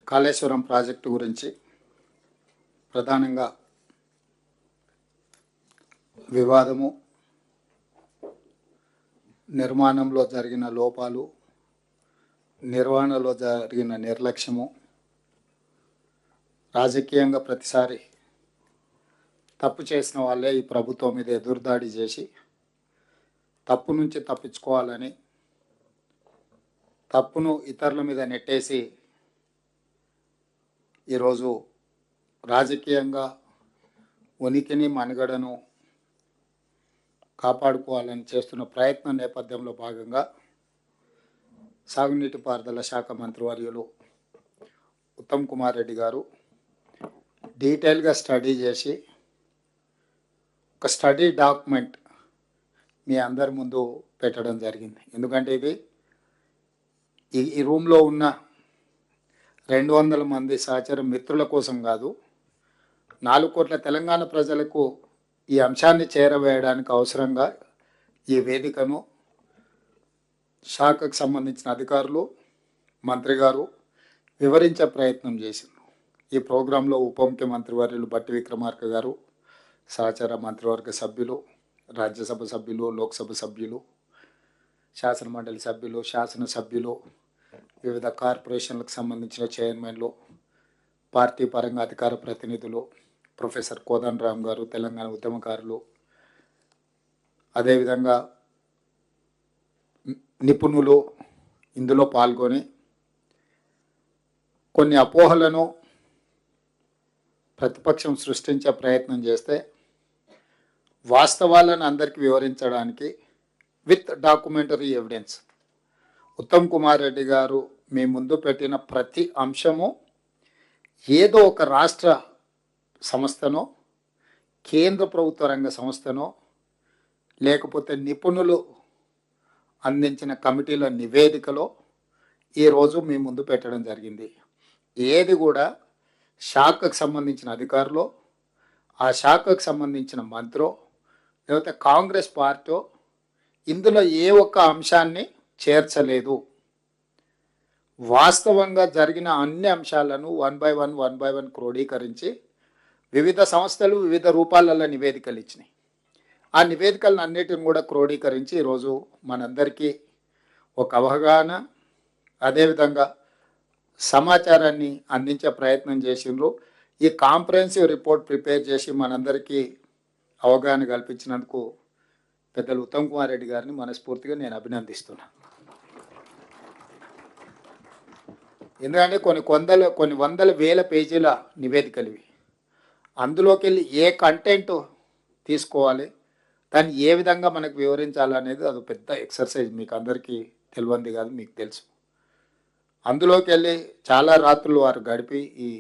Kaleshwaram project గురించి ప్రధానంగా వివాదము, నిర్మాణంలో జరిగిన లోపాలు, నిర్వహణలో జరిగిన నిర్లక్ష్యము, రాజకీయంగా ప్రతిసారి తప్పు చేసిన వాళ్ళే ఈ ప్రభుత్వం మీద ఎదురుదాడి చేసి తప్పు నుంచి తప్పించుకోవాలని, తప్పును ఇతరుల మీద నెట్టేసి ఈరోజు రాజకీయంగా ఉనికిని మనుగడను కాపాడుకోవాలని చేస్తున్న ప్రయత్నం నేపథ్యంలో భాగంగా సాగునీటి పారుదల శాఖ మంత్రివర్యులు ఉత్తమ్ కుమార్ రెడ్డి గారు డీటెయిల్గా స్టడీ చేసి ఒక స్టడీ డాక్యుమెంట్ మీ అందరి ముందు పెట్టడం జరిగింది. ఎందుకంటే ఇది ఈ రూమ్లో ఉన్న 200 మంది సహచర మిత్రుల కోసం కాదు, 4 కోట్ల తెలంగాణ ప్రజలకు ఈ అంశాన్ని చేరవేయడానికి అవసరంగా ఈ వేదికను శాఖకు సంబంధించిన అధికారులు, మంత్రి గారు వివరించే ప్రయత్నం చేసింది. ఈ ప్రోగ్రాంలో ఉప ముఖ్యమంత్రి వర్యులు బట్టి విక్రమార్క గారు, సహచర మంత్రివర్గ సభ్యులు, రాజ్యసభ సభ్యులు, లోక్సభ సభ్యులు, శాసనమండలి సభ్యులు, శాసనసభ్యులు, వివిధ కార్పొరేషన్లకు సంబంధించిన చైర్మన్లు, పార్టీ పరంగా అధికార ప్రతినిధులు, ప్రొఫెసర్ కోదండరామ్ గారు, తెలంగాణ ఉద్యమకారులు, అదేవిధంగా నిపుణులు ఇందులో పాల్గొని కొన్ని అపోహలను ప్రతిపక్షం సృష్టించే ప్రయత్నం చేస్తే వాస్తవాలను అందరికీ వివరించడానికి with documentary evidence Uttam Kumar Reddy గారు మీ ముందు పెట్టిన ప్రతి అంశము ఏదో ఒక రాష్ట్ర సంస్థనో, కేంద్ర ప్రభుత్వ రంగ సంస్థనో, లేకపోతే నిపుణులు అందించిన కమిటీల నివేదికలో ఈరోజు మీ ముందు పెట్టడం జరిగింది. ఏది కూడా శాఖకు సంబంధించిన అధికారులు, ఆ శాఖకు సంబంధించిన మంత్రో, లేకపోతే కాంగ్రెస్ పార్టీ ఇందులో ఏ ఒక్క అంశాన్ని చేర్చలేదు. వాస్తవంగా జరిగిన అన్ని అంశాలను వన్ బై వన్ క్రోడీకరించి వివిధ సంస్థలు వివిధ రూపాలలో నివేదికలు ఇచ్చినాయి. ఆ నివేదికలను అన్నిటిని కూడా క్రోడీకరించి ఈరోజు మనందరికీ ఒక అవగాహన, అదేవిధంగా సమాచారాన్ని అందించే ప్రయత్నం చేసిండ్రు. ఈ కాంప్రహెన్సివ్ రిపోర్ట్ ప్రిపేర్ చేసి మనందరికీ అవగాహన కల్పించినందుకు పెద్దలు ఉత్తమ్ కుమార్ రెడ్డి గారిని మనస్ఫూర్తిగా నేను అభినందిస్తున్నాను. ఎందుకంటే కొన్ని వందల వేల పేజీల నివేదికలు ఇవి. అందులోకి వెళ్ళి ఏ కంటెంట్ తీసుకోవాలి, దాన్ని ఏ విధంగా మనకు వివరించాలనేది అది పెద్ద ఎక్సర్సైజ్. మీకు అందరికీ తెలియంది కాదు, మీకు తెలుసు. అందులోకి వెళ్ళి చాలా రాత్రులు వారు గడిపి ఈ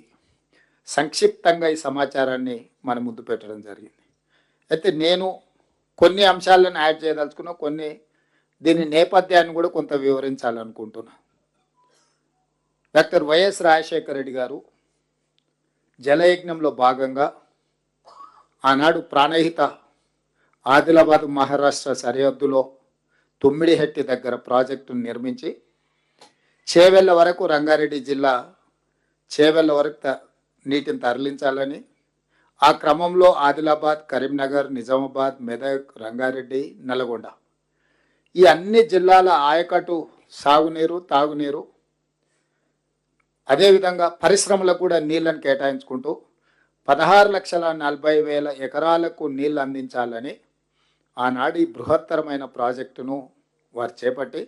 సంక్షిప్తంగా ఈ సమాచారాన్ని మన ముందు పెట్టడం జరిగింది. అయితే నేను కొన్ని అంశాలను యాడ్ చేయదలుచుకున్నా, కొన్ని దీని నేపథ్యాన్ని కూడా కొంత వివరించాలనుకుంటున్నా. డాక్టర్ వైఎస్ రాజశేఖర రెడ్డి గారు జలయజ్ఞంలో భాగంగా ఆనాడు ప్రాణహిత ఆదిలాబాద్ మహారాష్ట్ర సరిహద్దులో తుమ్మిడిహెట్టి దగ్గర ప్రాజెక్టును నిర్మించి చేవెళ్ళ వరకు, రంగారెడ్డి జిల్లా చేవెళ్ళ వరకు నీటిని తరలించాలని, ఆ క్రమంలో ఆదిలాబాద్, కరీంనగర్, నిజామాబాద్, మెదక్, రంగారెడ్డి, నల్గొండ ఈ అన్ని జిల్లాల ఆయకట్టు సాగునీరు, తాగునీరు, అదేవిధంగా పరిశ్రమలకు కూడా నీళ్లను కేటాయించుకుంటూ 16,40,000 ఎకరాలకు నీళ్లు అందించాలని ఆనాడు ఈ బృహత్తరమైన ప్రాజెక్టును వారు చేపట్టి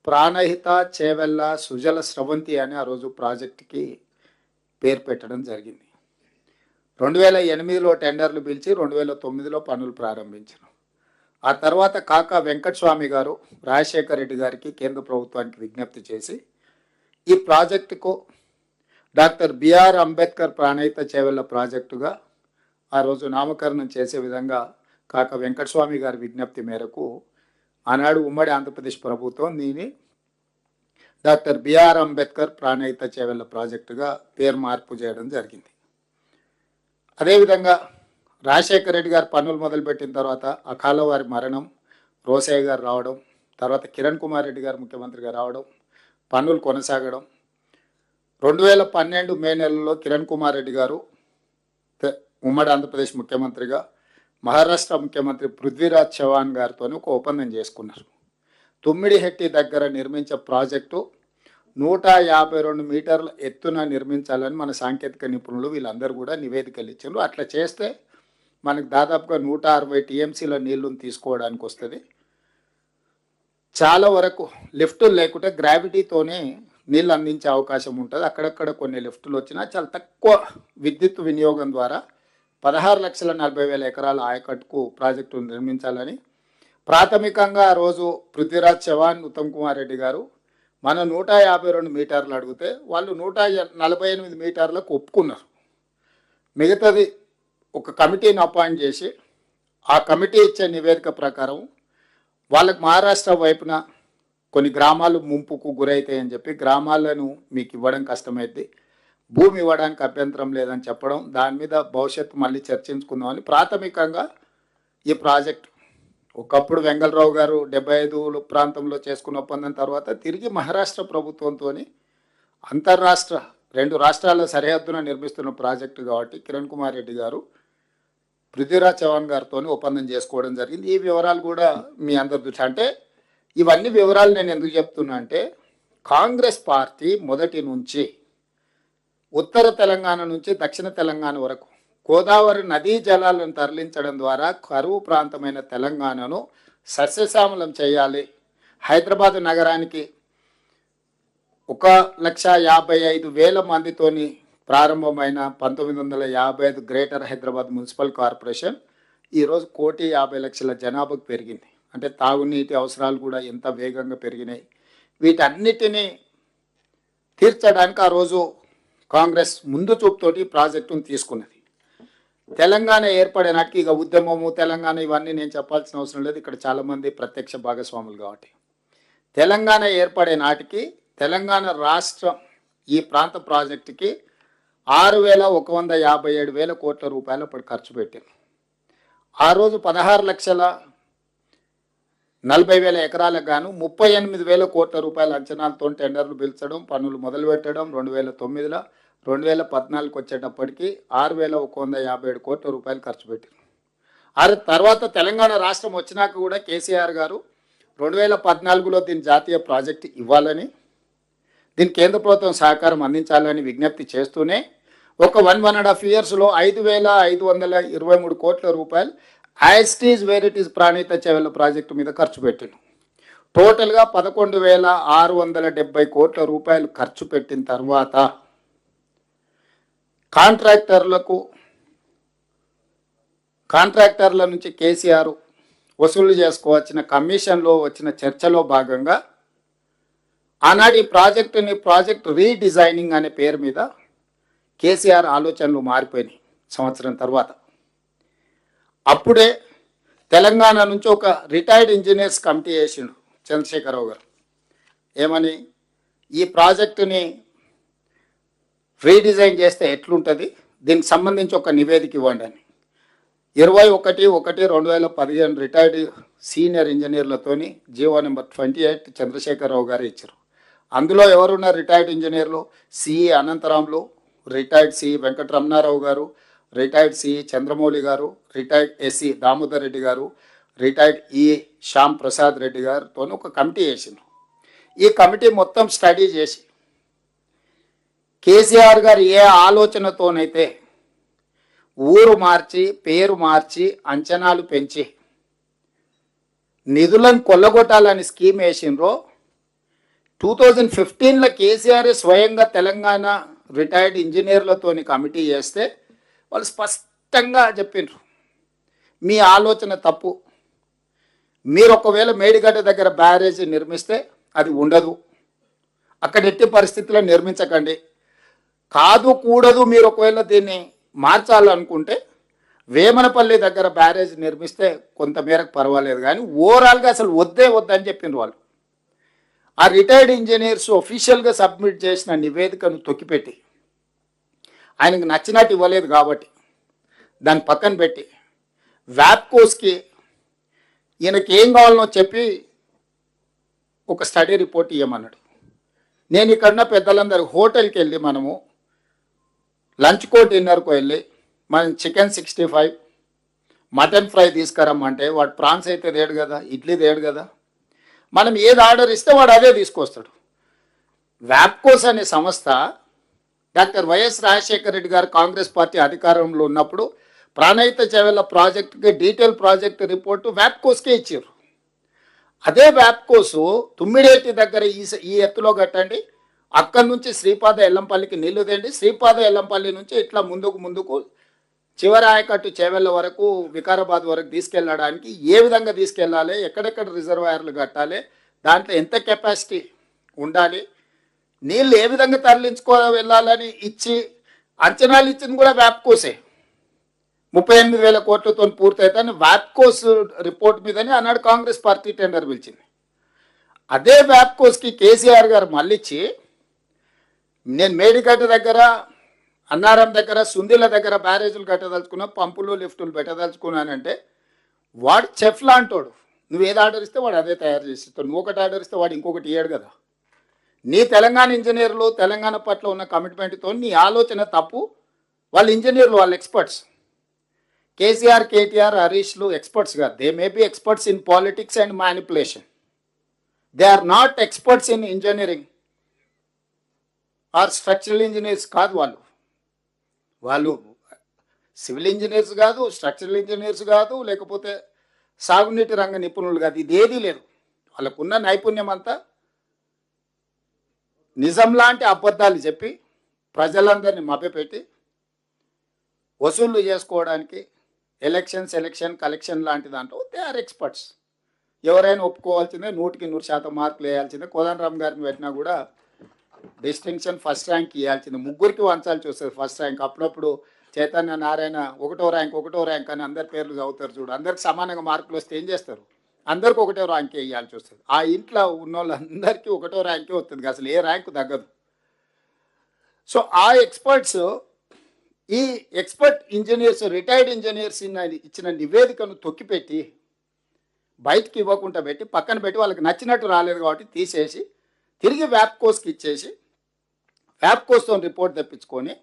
ప్రాణహిత చేవెళ్ళ సుజల స్రవంతి అని ఆ రోజు ప్రాజెక్టుకి పేరు పెట్టడం జరిగింది. 2008లో టెండర్లు పిలిచి 2009లో పనులు ప్రారంభించారు. ఆ తర్వాత కాకా వెంకటస్వామి గారు రాజశేఖర రెడ్డి గారికి, కేంద్ర ప్రభుత్వానికి విజ్ఞప్తి చేసి ఈ ప్రాజెక్టుకు డాక్టర్ బిఆర్ అంబేద్కర్ ప్రాణహిత చేవెళ్ళ ప్రాజెక్టుగా ఆ రోజు నామకరణం చేసే విధంగా కాకా వెంకటస్వామి గారి విజ్ఞప్తి మేరకు ఆనాడు ఉమ్మడి ఆంధ్రప్రదేశ్ ప్రభుత్వం దీన్ని డాక్టర్ బిఆర్ అంబేద్కర్ ప్రాణహిత చేవెళ్ళ ప్రాజెక్టుగా పేరు మార్పు చేయడం జరిగింది. అదేవిధంగా రాజశేఖర రెడ్డి గారు పనులు మొదలుపెట్టిన తర్వాత అకాల వారి మరణం, రోసయ్య గారు రావడం, తర్వాత కిరణ్ కుమార్ రెడ్డి గారు ముఖ్యమంత్రిగా రావడం, పనులు కొనసాగడం, 2012 మే నెలలో కిరణ్ కుమార్ రెడ్డి గారు ఉమ్మడి ఆంధ్రప్రదేశ్ ముఖ్యమంత్రిగా మహారాష్ట్ర ముఖ్యమంత్రి పృథ్వీరాజ్ చవాన్ గారితో ఒక ఒప్పందం చేసుకున్నారు. తుమ్మిడిహెట్టి దగ్గర నిర్మించే ప్రాజెక్టు 152 మీటర్ల ఎత్తున నిర్మించాలని మన సాంకేతిక నిపుణులు వీళ్ళందరూ కూడా నివేదికలు ఇచ్చారు. అట్లా చేస్తే మనకు దాదాపుగా 160 టీఎంసీల నీళ్లను తీసుకోవడానికి వస్తుంది. చాలా వరకు లిఫ్టులు లేకుంటే గ్రావిటీతోనే నీళ్ళు అందించే అవకాశం ఉంటుంది. అక్కడక్కడ కొన్ని లిఫ్టులు వచ్చినా చాలా తక్కువ విద్యుత్ వినియోగం ద్వారా 16,40,000 ఎకరాల ఆయకట్టుకు ప్రాజెక్టు నిర్మించాలని ప్రాథమికంగా ఆ రోజు పృథ్వీరాజ్ చవాన్, ఉత్తమ్ కుమార్ రెడ్డి గారు మన 152 మీటర్లు అడిగితే వాళ్ళు 148 మీటర్లకు ఒప్పుకున్నారు. మిగతాది ఒక కమిటీని అపాయింట్ చేసి ఆ కమిటీ ఇచ్చే నివేదిక ప్రకారం వాళ్ళకి మహారాష్ట్ర వైపున కొన్ని గ్రామాలు ముంపుకు గురవుతాయని చెప్పి గ్రామాలను మీకు ఇవ్వడం కష్టమైంది, భూమి ఇవ్వడానికి అభ్యంతరం లేదని చెప్పడం, దాని మీద భవిష్యత్తు మళ్ళీ చర్చించుకుందామని ప్రాథమికంగా ఈ ప్రాజెక్ట్ ఒకప్పుడు వెంగళరావు గారు 75 ప్రాంతంలో చేసుకున్న ఒప్పందం తర్వాత తిరిగి మహారాష్ట్ర ప్రభుత్వంతో అంతర్రాష్ట్ర 2 రాష్ట్రాల సరిహద్దున నిర్మిస్తున్న ప్రాజెక్టు కాబట్టి కిరణ్ కుమార్ రెడ్డి గారు పృథ్వీరాజ్ చవాన్ గారితో ఒప్పందం చేసుకోవడం జరిగింది. ఈ వివరాలు కూడా మీ అందరి దృష్టి అంటే ఇవన్నీ వివరాలు నేను ఎందుకు చెప్తున్నా అంటే కాంగ్రెస్ పార్టీ మొదటి నుంచి ఉత్తర తెలంగాణ నుంచి దక్షిణ తెలంగాణ వరకు గోదావరి నదీ జలాలను తరలించడం ద్వారా కరువు ప్రాంతమైన తెలంగాణను సస్యశ్యామలం చేయాలి. హైదరాబాద్ నగరానికి 1,55,000 మందితోని ప్రారంభమైన 1955 గ్రేటర్ హైదరాబాద్ మున్సిపల్ కార్పొరేషన్ ఈరోజు 1,50,00,000 జనాభాకు పెరిగింది. అంటే తాగునీటి అవసరాలు కూడా ఎంత వేగంగా పెరిగినాయి. వీటన్నిటినీ తీర్చడానికి ఆ రోజు కాంగ్రెస్ ముందు చూపుతోటి ప్రాజెక్టును తీసుకున్నది. తెలంగాణ ఏర్పడే నాటికి ఇక ఉద్యమము తెలంగాణ ఇవన్నీ నేను చెప్పాల్సిన అవసరం లేదు, ఇక్కడ చాలామంది ప్రత్యక్ష భాగస్వాములు కాబట్టి తెలంగాణ ఏర్పడే నాటికి తెలంగాణ రాష్ట్రం ఈ ప్రాంత ప్రాజెక్టుకి 6,157,000 కోట్ల రూపాయలు అప్పుడు ఖర్చు పెట్టారు. ఆ రోజు 16,40,000 ఎకరాలకు గాను 38,000 కోట్ల రూపాయల అంచనాలతో టెండర్లు పిలిచడం, పనులు మొదలుపెట్టడం 2009లో 2014 వచ్చేటప్పటికి 6,157 కోట్ల రూపాయలు ఖర్చు పెట్టారు. ఆ తర్వాత తెలంగాణ రాష్ట్రం వచ్చినాక కూడా కేసీఆర్ గారు 2014లో దీని జాతీయ ప్రాజెక్టు ఇవ్వాలని, దీని కేంద్ర ప్రభుత్వం సహకారం అందించాలని విజ్ఞప్తి చేస్తూనే ఒక 1.5 yearsలో 5,523 కోట్ల రూపాయలు as it is where it is Pranahita Chevella project మీద ఖర్చు పెట్టిండు. టోటల్గా 11,670 కోట్ల రూపాయలు ఖర్చు పెట్టిన తర్వాత కాంట్రాక్టర్ల నుంచి కేసీఆర్ వసూలు చేసుకోవచ్చిన కమిషన్లో వచ్చిన చర్చలో భాగంగా ఆనాడు ఈ ప్రాజెక్ట్ రీడిజైనింగ్ అనే పేరు మీద కేసీఆర్ ఆలోచనలు మారిపోయినాయి సంవత్సరం తర్వాత. అప్పుడే తెలంగాణ నుంచి ఒక రిటైర్డ్ ఇంజనీర్స్ కమిటీ వేసిండు చంద్రశేఖరరావు గారు. ఏమని, ఈ ప్రాజెక్టుని రీడిజైన్ చేస్తే ఎట్లుంటుంది, దీనికి సంబంధించి ఒక నివేదిక ఇవ్వండి అని 21/1/2015 రిటైర్డ్ సీనియర్ ఇంజనీర్లతోని జీవో నెంబర్ 28 చంద్రశేఖరరావు గారు ఇచ్చారు. అందులో ఎవరున్న రిటైర్డ్ ఇంజనీర్లు CE Anantharamulu, retired CE Venkataramana Rao గారు, రిటైర్డ్ సిఈ చంద్రమౌళి గారు, రిటైర్డ్ ఎస్సీ దామోదర్ రెడ్డి గారు, రిటైర్డ్ ఈ శ్యామ్ ప్రసాద్ రెడ్డి గారితో ఒక కమిటీ వేసింది. ఈ కమిటీ మొత్తం స్టడీ చేసి కేసీఆర్ గారు ఏ ఆలోచనతోనైతే ఊరు మార్చి పేరు మార్చి అంచనాలు పెంచి నిధులను కొల్లగొట్టాలని స్కీమ్ వేసిండ్రో 2015లో కేసీఆర్ స్వయంగా తెలంగాణ రిటైర్డ్ ఇంజనీర్లతోని కమిటీ చేస్తే వాళ్ళు స్పష్టంగా చెప్పిండ్రు, మీ ఆలోచన తప్పు, మీరు ఒకవేళ మేడిగడ్డ దగ్గర బ్యారేజ్ నిర్మిస్తే అది ఉండదు, అక్కడ ఎట్టి పరిస్థితుల్లో నిర్మించకండి, కాదు కూడదు మీరు ఒకవేళ దీన్ని మార్చాలనుకుంటే వేమనపల్లి దగ్గర బ్యారేజ్ నిర్మిస్తే కొంతమేరకు పర్వాలేదు, కానీ ఓవరాల్గా అసలు వద్దని చెప్పిండ్రు వాళ్ళు. ఆ రిటైర్డ్ ఇంజనీర్స్ ఒఫీషియల్గా సబ్మిట్ చేసిన నివేదికను తొక్కిపెట్టి ఆయనకు నచ్చినట్టు ఇవ్వలేదు కాబట్టి దాన్ని పక్కన పెట్టి వ్యాప్కోస్కి ఈయనకి ఏం కావాలనో చెప్పి ఒక స్టడీ రిపోర్ట్ ఇవ్వమన్నాడు. నేను ఇక్కడున్న పెద్దలందరూ హోటల్కి వెళ్ళి మనము లంచ్కో డిన్నర్కో వెళ్ళి మనం చికెన్ 65 మటన్ ఫ్రై తీసుకురమ్మంటే వాడు ప్రాన్స్ అయితే తేడు కదా, ఇడ్లీ తేడు కదా. మనం ఏది ఆర్డర్ ఇస్తే వాడు అదే తీసుకొస్తాడు. వ్యాప్కోస్ అనే సంస్థ డాక్టర్ వైఎస్ రాజశేఖర రెడ్డి గారు కాంగ్రెస్ పార్టీ అధికారంలో ఉన్నప్పుడు ప్రాణహిత చేవెళ్ళ ప్రాజెక్టుకి డీటెయిల్ ప్రాజెక్ట్ రిపోర్టు వ్యాప్కోస్కే ఇచ్చారు. అదే వ్యాప్కోసు తుమ్మిడేటి దగ్గర ఈ ఎత్తులో కట్టండి, అక్కడి నుంచి శ్రీపాద ఎల్లంపల్లికి నీళ్లు తేండి, శ్రీపాద ఎల్లంపల్లి నుంచి ఇట్లా ముందుకు చివరి ఆయకట్టు చేవెళ్ళ వరకు వికారాబాద్ వరకు తీసుకెళ్ళడానికి ఏ విధంగా తీసుకెళ్ళాలి, ఎక్కడెక్కడ రిజర్వాయర్లు కట్టాలి, దాంట్లో ఎంత కెపాసిటీ ఉండాలి, నీళ్ళు ఏ విధంగా తరలించుకో వెళ్ళాలని ఇచ్చి అంచనాలు ఇచ్చింది కూడా వ్యాప్కోసే. 38,000 కోట్లతో పూర్తయితే వ్యాప్కోస్ రిపోర్ట్ మీదనే ఆనాడు కాంగ్రెస్ పార్టీ టెండర్ పిలిచింది. అదే వ్యాప్కోస్కి కేసీఆర్ గారు మళ్ళిచ్చి నేను మేడిగడ్డ దగ్గర, అన్నారం దగ్గర, సుందిల దగ్గర బ్యారేజీలు కట్టదలుచుకున్నా, పంపులు లిఫ్టులు పెట్టదలుచుకున్నానంటే వాడు చెఫ్ లాంటోడు. నువ్వు ఏది ఆర్డర్ ఇస్తే వాడు అదే తయారు చేసి ఇస్తాడు. నువ్వు ఒకటి ఆర్డర్ ఇస్తే వాడు ఇంకొకటి ఇయ్యాడు కదా. నీ తెలంగాణ ఇంజనీర్లు తెలంగాణ పట్ల ఉన్న కమిట్మెంట్తో నీ ఆలోచన తప్పు. వాళ్ళు ఇంజనీర్లు, వాళ్ళు ఎక్స్పర్ట్స్. కేసీఆర్, కేటీఆర్, హరీష్లు ఎక్స్పర్ట్స్ కాదు. They may be experts in politics and manipulation. They are not experts in engineering or structural engineers కాదు. వాళ్ళు సివిల్ ఇంజనీర్స్ కాదు, స్ట్రక్చరల్ ఇంజనీర్స్ కాదు, లేకపోతే సాగునీటి రంగ నిపుణులు కాదు. ఇది ఏదీ లేదు. వాళ్ళకున్న నైపుణ్యం అంతా నిజం లాంటి అబద్ధాలు చెప్పి ప్రజలందరినీ మభ్యపెట్టి వసూళ్లు చేసుకోవడానికి ఎలక్షన్ కలెక్షన్ లాంటి దాంట్లో దే ఆర్ ఎక్స్పర్ట్స్. ఎవరైనా ఒప్పుకోవాల్సిందే, 100% మార్కులు వేయాల్సిందే. కోదండరామ్ గారిని పెట్టినా కూడా డిస్టింక్షన్ ఫస్ట్ ర్యాంక్ ఇవ్వాల్సిందే. ముగ్గురికి వంచాల్సి వస్తుంది ఫస్ట్ ర్యాంక్. అప్పుడప్పుడు చైతన్య నారాయణ ఒకటో ర్యాంక్ అని అందరి పేర్లు చదువుతారు చూడు. అందరికి సమానంగా మార్కులు వస్తే ఏం చేస్తారు? అందరికి ఒకటో ర్యాంకే ఇవ్వాల్సి వస్తుంది. ఆ ఇంట్లో ఉన్న వాళ్ళందరికీ ఒకటో ర్యాంకే వస్తుంది, అసలు ఏ ర్యాంకు తగ్గదు. సో ఆ ఎక్స్పర్ట్స్, ఈ ఎక్స్పర్ట్ ఇంజనీర్స్, రిటైర్డ్ ఇంజనీర్స్ ఇచ్చిన నివేదికను తొక్కిపెట్టి బయటికి ఇవ్వకుండా పెట్టి పక్కన పెట్టి వాళ్ళకి నచ్చినట్టు రాలేదు కాబట్టి తీసేసి తిరిగి వ్యాప్కోస్కి ఇచ్చేసి వ్యాప్కోస్తో రిపోర్ట్ తెప్పించుకొని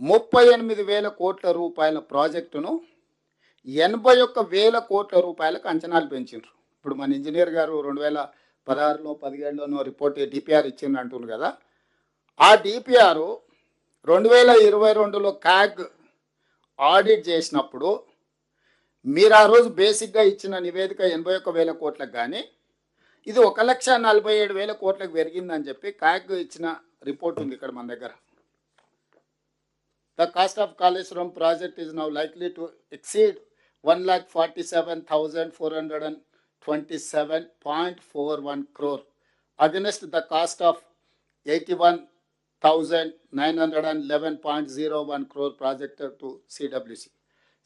38,000 కోట్ల రూపాయల ప్రాజెక్టును 81,000 కోట్ల రూపాయలకు అంచనాలు పెంచారు. ఇప్పుడు మన ఇంజనీర్ గారు 2016లో 17లోనో రిపోర్ట్ డిపిఆర్ ఇచ్చింది అంటున్నారు కదా. ఆ డిపిఆర్ 2022లో క్యాగ్ ఆడిట్ చేసినప్పుడు మీరు ఆ రోజు బేసిక్గా ఇచ్చిన నివేదిక 81,000 కోట్లకు కానీ ఇది 1,47,000 కోట్లకు పెరిగిందని చెప్పి క్యాగ్ ఇచ్చిన రిపోర్ట్ ఉంది ఇక్కడ మన దగ్గర. The cost of Kaleshwaram project is now likely to exceed 1,47,427.41 crore against the cost of 81,911.01 crore projected to CWC.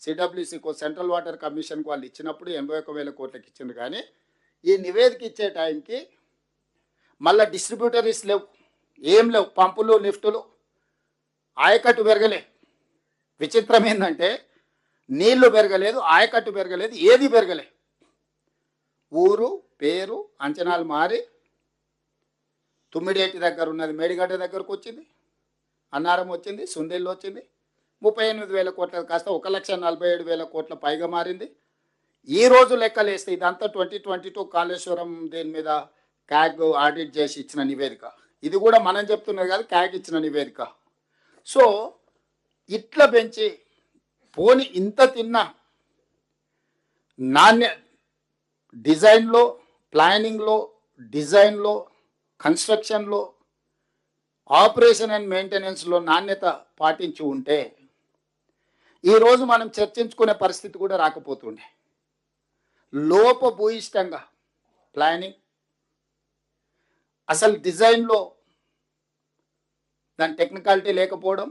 సిడబ్ల్యూసీకు సెంట్రల్ వాటర్ కమిషన్కి వాళ్ళు ఇచ్చినప్పుడు 81,000 కోట్లకి ఇచ్చింది. కానీ ఈ నివేదిక ఇచ్చే టైంకి మళ్ళీ డిస్ట్రిబ్యూటరీస్ లేవు, ఏం లేవు, పంపులు లిఫ్టులు, ఆయకట్టు పెరగలే. విచిత్రం ఏంటంటే నీళ్లు పెరగలేదు, ఆయకట్టు పెరగలేదు, ఏది పెరగలే. ఊరు పేరు అంచనాలు మారి తుమ్మిడేటి దగ్గర ఉన్నది మేడిగడ్డ దగ్గరకు వచ్చింది, అన్నారం వచ్చింది, సుందేళ్ళు వచ్చింది. 38,000 కోట్ల కాస్త 1,47,000 కోట్ల పైగా మారింది. ఈ రోజు లెక్కలేస్తే ఇదంతా 2022 కాళేశ్వరం దేని మీద క్యాగ్ ఆడిట్ చేసి ఇచ్చిన నివేదిక. ఇది కూడా మనం చెప్తున్నది కాదు, క్యాగ్ ఇచ్చిన నివేదిక. సో ఇట్లా పెంచి పోని ఇంత తిన్నా నాణ్య డిజైన్లో, ప్లానింగ్లో, డిజైన్లో, కన్స్ట్రక్షన్లో, ఆపరేషన్ అండ్ మెయింటెనెన్స్లో నాణ్యత పాటించి ఉంటే ఈరోజు మనం చర్చించుకునే పరిస్థితి కూడా రాకపోతుండే. లోపభూయిష్టంగా ప్లానింగ్, అసలు డిజైన్లో దాని టెక్నికాలిటీ లేకపోవడం.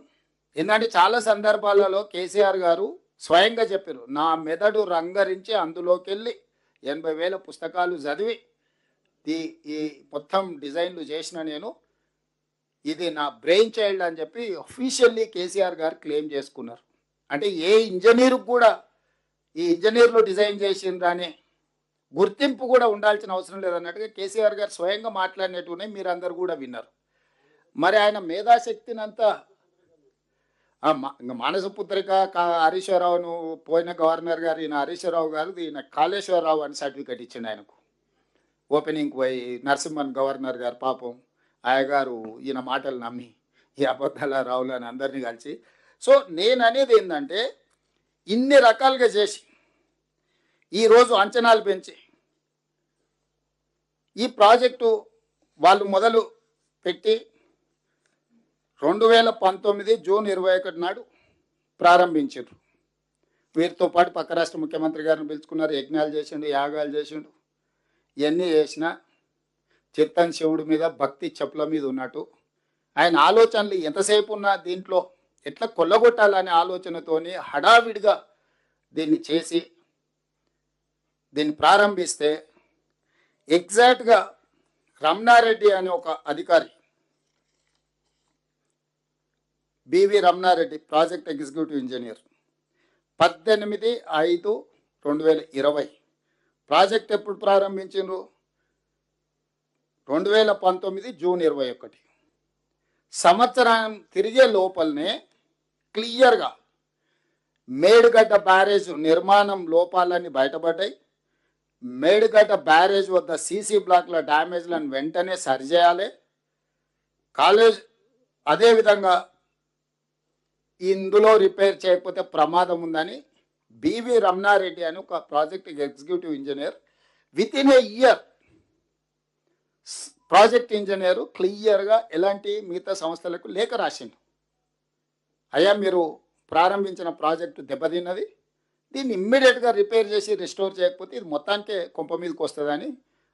ఎందుకంటే చాలా సందర్భాలలో కేసీఆర్ గారు స్వయంగా చెప్పారు, నా మెదడు రంగరించి అందులోకి వెళ్ళి 80,000 పుస్తకాలు చదివి ఈ మొత్తం డిజైన్లు చేసిన నేను, ఇది నా బ్రెయిన్ చైల్డ్ అని చెప్పి అఫీషియల్లీ కేసీఆర్ గారు క్లెయిమ్ చేసుకున్నారు. అంటే ఏ ఇంజనీర్కి కూడా ఈ ఇంజనీర్లు డిజైన్ చేసిండ్రనే గుర్తింపు కూడా ఉండాల్సిన అవసరం లేదన్నట్టుగా కేసీఆర్ గారు స్వయంగా మాట్లాడినట్టునే మీరు అందరు కూడా విన్నారు. మరి ఆయన మేధాశక్తినంతా ఇంకా మానస పుత్రిక హరీశ్వరరావును పోయిన గవర్నర్ గారు ఈయన హరీశ్వరరావు గారు ఈయన కాళేశ్వరరావు అని సర్టిఫికేట్ ఇచ్చిండు ఆయనకు. ఓపెనింగ్కి పోయి నరసింహన్ గవర్నర్ గారు పాపం ఆయగారు ఈయన మాటలు నమ్మి ఈ అబద్ధాల రావులు అని అందరినీ కలిసి. సో నేను అనేది ఏంటంటే ఇన్ని రకాలుగా చేసి ఈరోజు అంచనాలు పెంచి ఈ ప్రాజెక్టు వాళ్ళు మొదలు పెట్టి 2019 జూన్ 21 నాడు ప్రారంభించారు. వీరితో పాటు పక్క రాష్ట్ర ముఖ్యమంత్రి గారిని పిలుచుకున్నారు, యజ్ఞాలు చేసిండు, యాగాలు చేసిండు. ఇవన్నీ చేసిన చిత్తన్ శివుడి మీద భక్తి చెప్పుల మీద ఉన్నట్టు ఆయన ఆలోచనలు ఎంతసేపు ఉన్నా దీంట్లో ఎట్లా కొల్లగొట్టాలనే ఆలోచనతోని హడావిడిగా దీన్ని చేసి దీన్ని ప్రారంభిస్తే ఎగ్జాక్ట్గా రమణారెడ్డి అనే ఒక అధికారి, BV Ramana Reddy project executive engineer, 18/5/2020 project ఎప్పుడు ప్రారంభించారు? 2019 జూన్ 21. సంవత్సరం తిరిగే లోపలనే క్లియర్గా మేడిగడ్డ బ్యారేజ్ నిర్మాణం లోపాలన్నీ బయటపడ్డాయి. మేడిగడ్డ బ్యారేజ్ వద్ద సీసీ బ్లాక్ల డ్యామేజ్లను వెంటనే సరిచేయాలి. కాలేజ్ అదేవిధంగా ఇందులో రిపేర్ చేయకపోతే ప్రమాదం ఉందని బివి రమణారెడ్డి అని ఒక project executive engineer with in a year project engineer క్లియర్గా ఎలాంటి మిగతా సంస్థలకు లేఖ రాసిండు. అయ్యా మీరు ప్రారంభించిన ప్రాజెక్టు దెబ్బతిన్నది, దీన్ని ఇమ్మీడియట్గా రిపేర్ చేసి రిస్టోర్ చేయకపోతే ఇది మొత్తానికే కొంప మీదకి వస్తుందని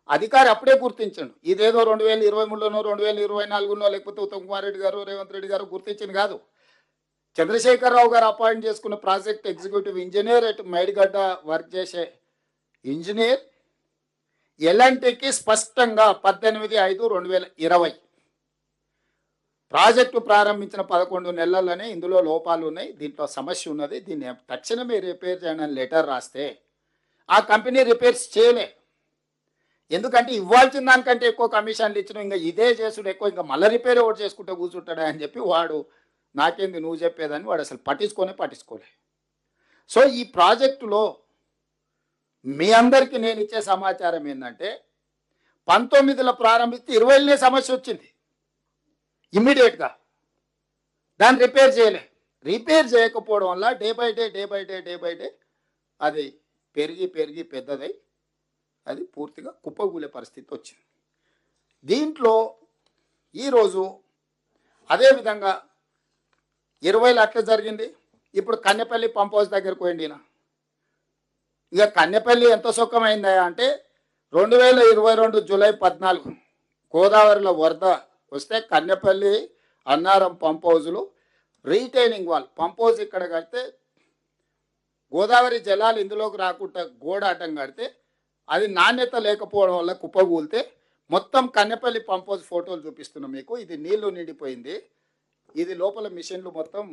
అధికారి అప్పుడే గుర్తించండు. ఇదేదో 2023లోనో 2024నో లేకపోతే ఉత్తమ్ కుమార్ రెడ్డి గారు రేవంత్ రెడ్డి గారు గుర్తించింది కాదు. చంద్రశేఖరరావు గారు అపాయింట్ చేసుకున్న ప్రాజెక్ట్ ఎగ్జిక్యూటివ్ ఇంజనీర్ అటు మేడిగడ్డ వర్క్ చేసే ఇంజనీర్ ఎల్ఎన్టీకి స్పష్టంగా 18/5/2020 ప్రాజెక్టు ప్రారంభించిన 11 నెలల్లోనే ఇందులో లోపాలు ఉన్నాయి, దీంట్లో సమస్య ఉన్నది, దీన్ని తక్షణమే రిపేర్ చేయడం లెటర్ రాస్తే ఆ కంపెనీ రిపేర్స్ చేయలే. ఎందుకంటే ఇవ్వాల్సిన దానికంటే ఎక్కువ కమిషన్లు ఇచ్చిన ఇంకా ఇదే చేసుడు ఎక్కువ, ఇంకా మళ్ళీ రిపేర్ ఒకటి చేసుకుంటూ కూర్చుంటాడా అని చెప్పి వాడు నాకేంది నువ్వు చెప్పేదని వాడు అసలు పట్టించుకోలే. సో ఈ ప్రాజెక్టులో మీ అందరికీ నేను ఇచ్చే సమాచారం ఏంటంటే 19లో ప్రారంభిస్తే 20లోనే సమస్య వచ్చింది. ఇమ్మీడియట్గా దాన్ని రిపేర్ చేయలే. రిపేర్ చేయకపోవడం వల్ల డే బై డే అది పెరిగి పెద్దదై అది పూర్తిగా కుప్పగూలే పరిస్థితి వచ్చింది. దీంట్లో ఈరోజు అదేవిధంగా 20లో అట్లా జరిగింది. ఇప్పుడు కన్నెపల్లి పంప్ హౌస్ దగ్గరకు పోయింది. ఇక కన్నెపల్లి ఎంత సుఖమైందా అంటే 2022 జూలై 14 గోదావరిలో వరద వస్తే కన్నెపల్లి అన్నారం పంప్ హౌజులు రీటైనింగ్ వాల్ పంప్ హౌజ్ ఇక్కడ కడితే గోదావరి జలాలు ఇందులోకి రాకుండా గోడాటం కడితే అది నాణ్యత లేకపోవడం వల్ల కుప్పగూలితే మొత్తం కన్నెపల్లి పంప్ హౌజ్ ఫోటోలు చూపిస్తున్నాం మీకు. ఇది నీళ్లు నిండిపోయింది, ఇది లోపల మిషన్లు మొత్తం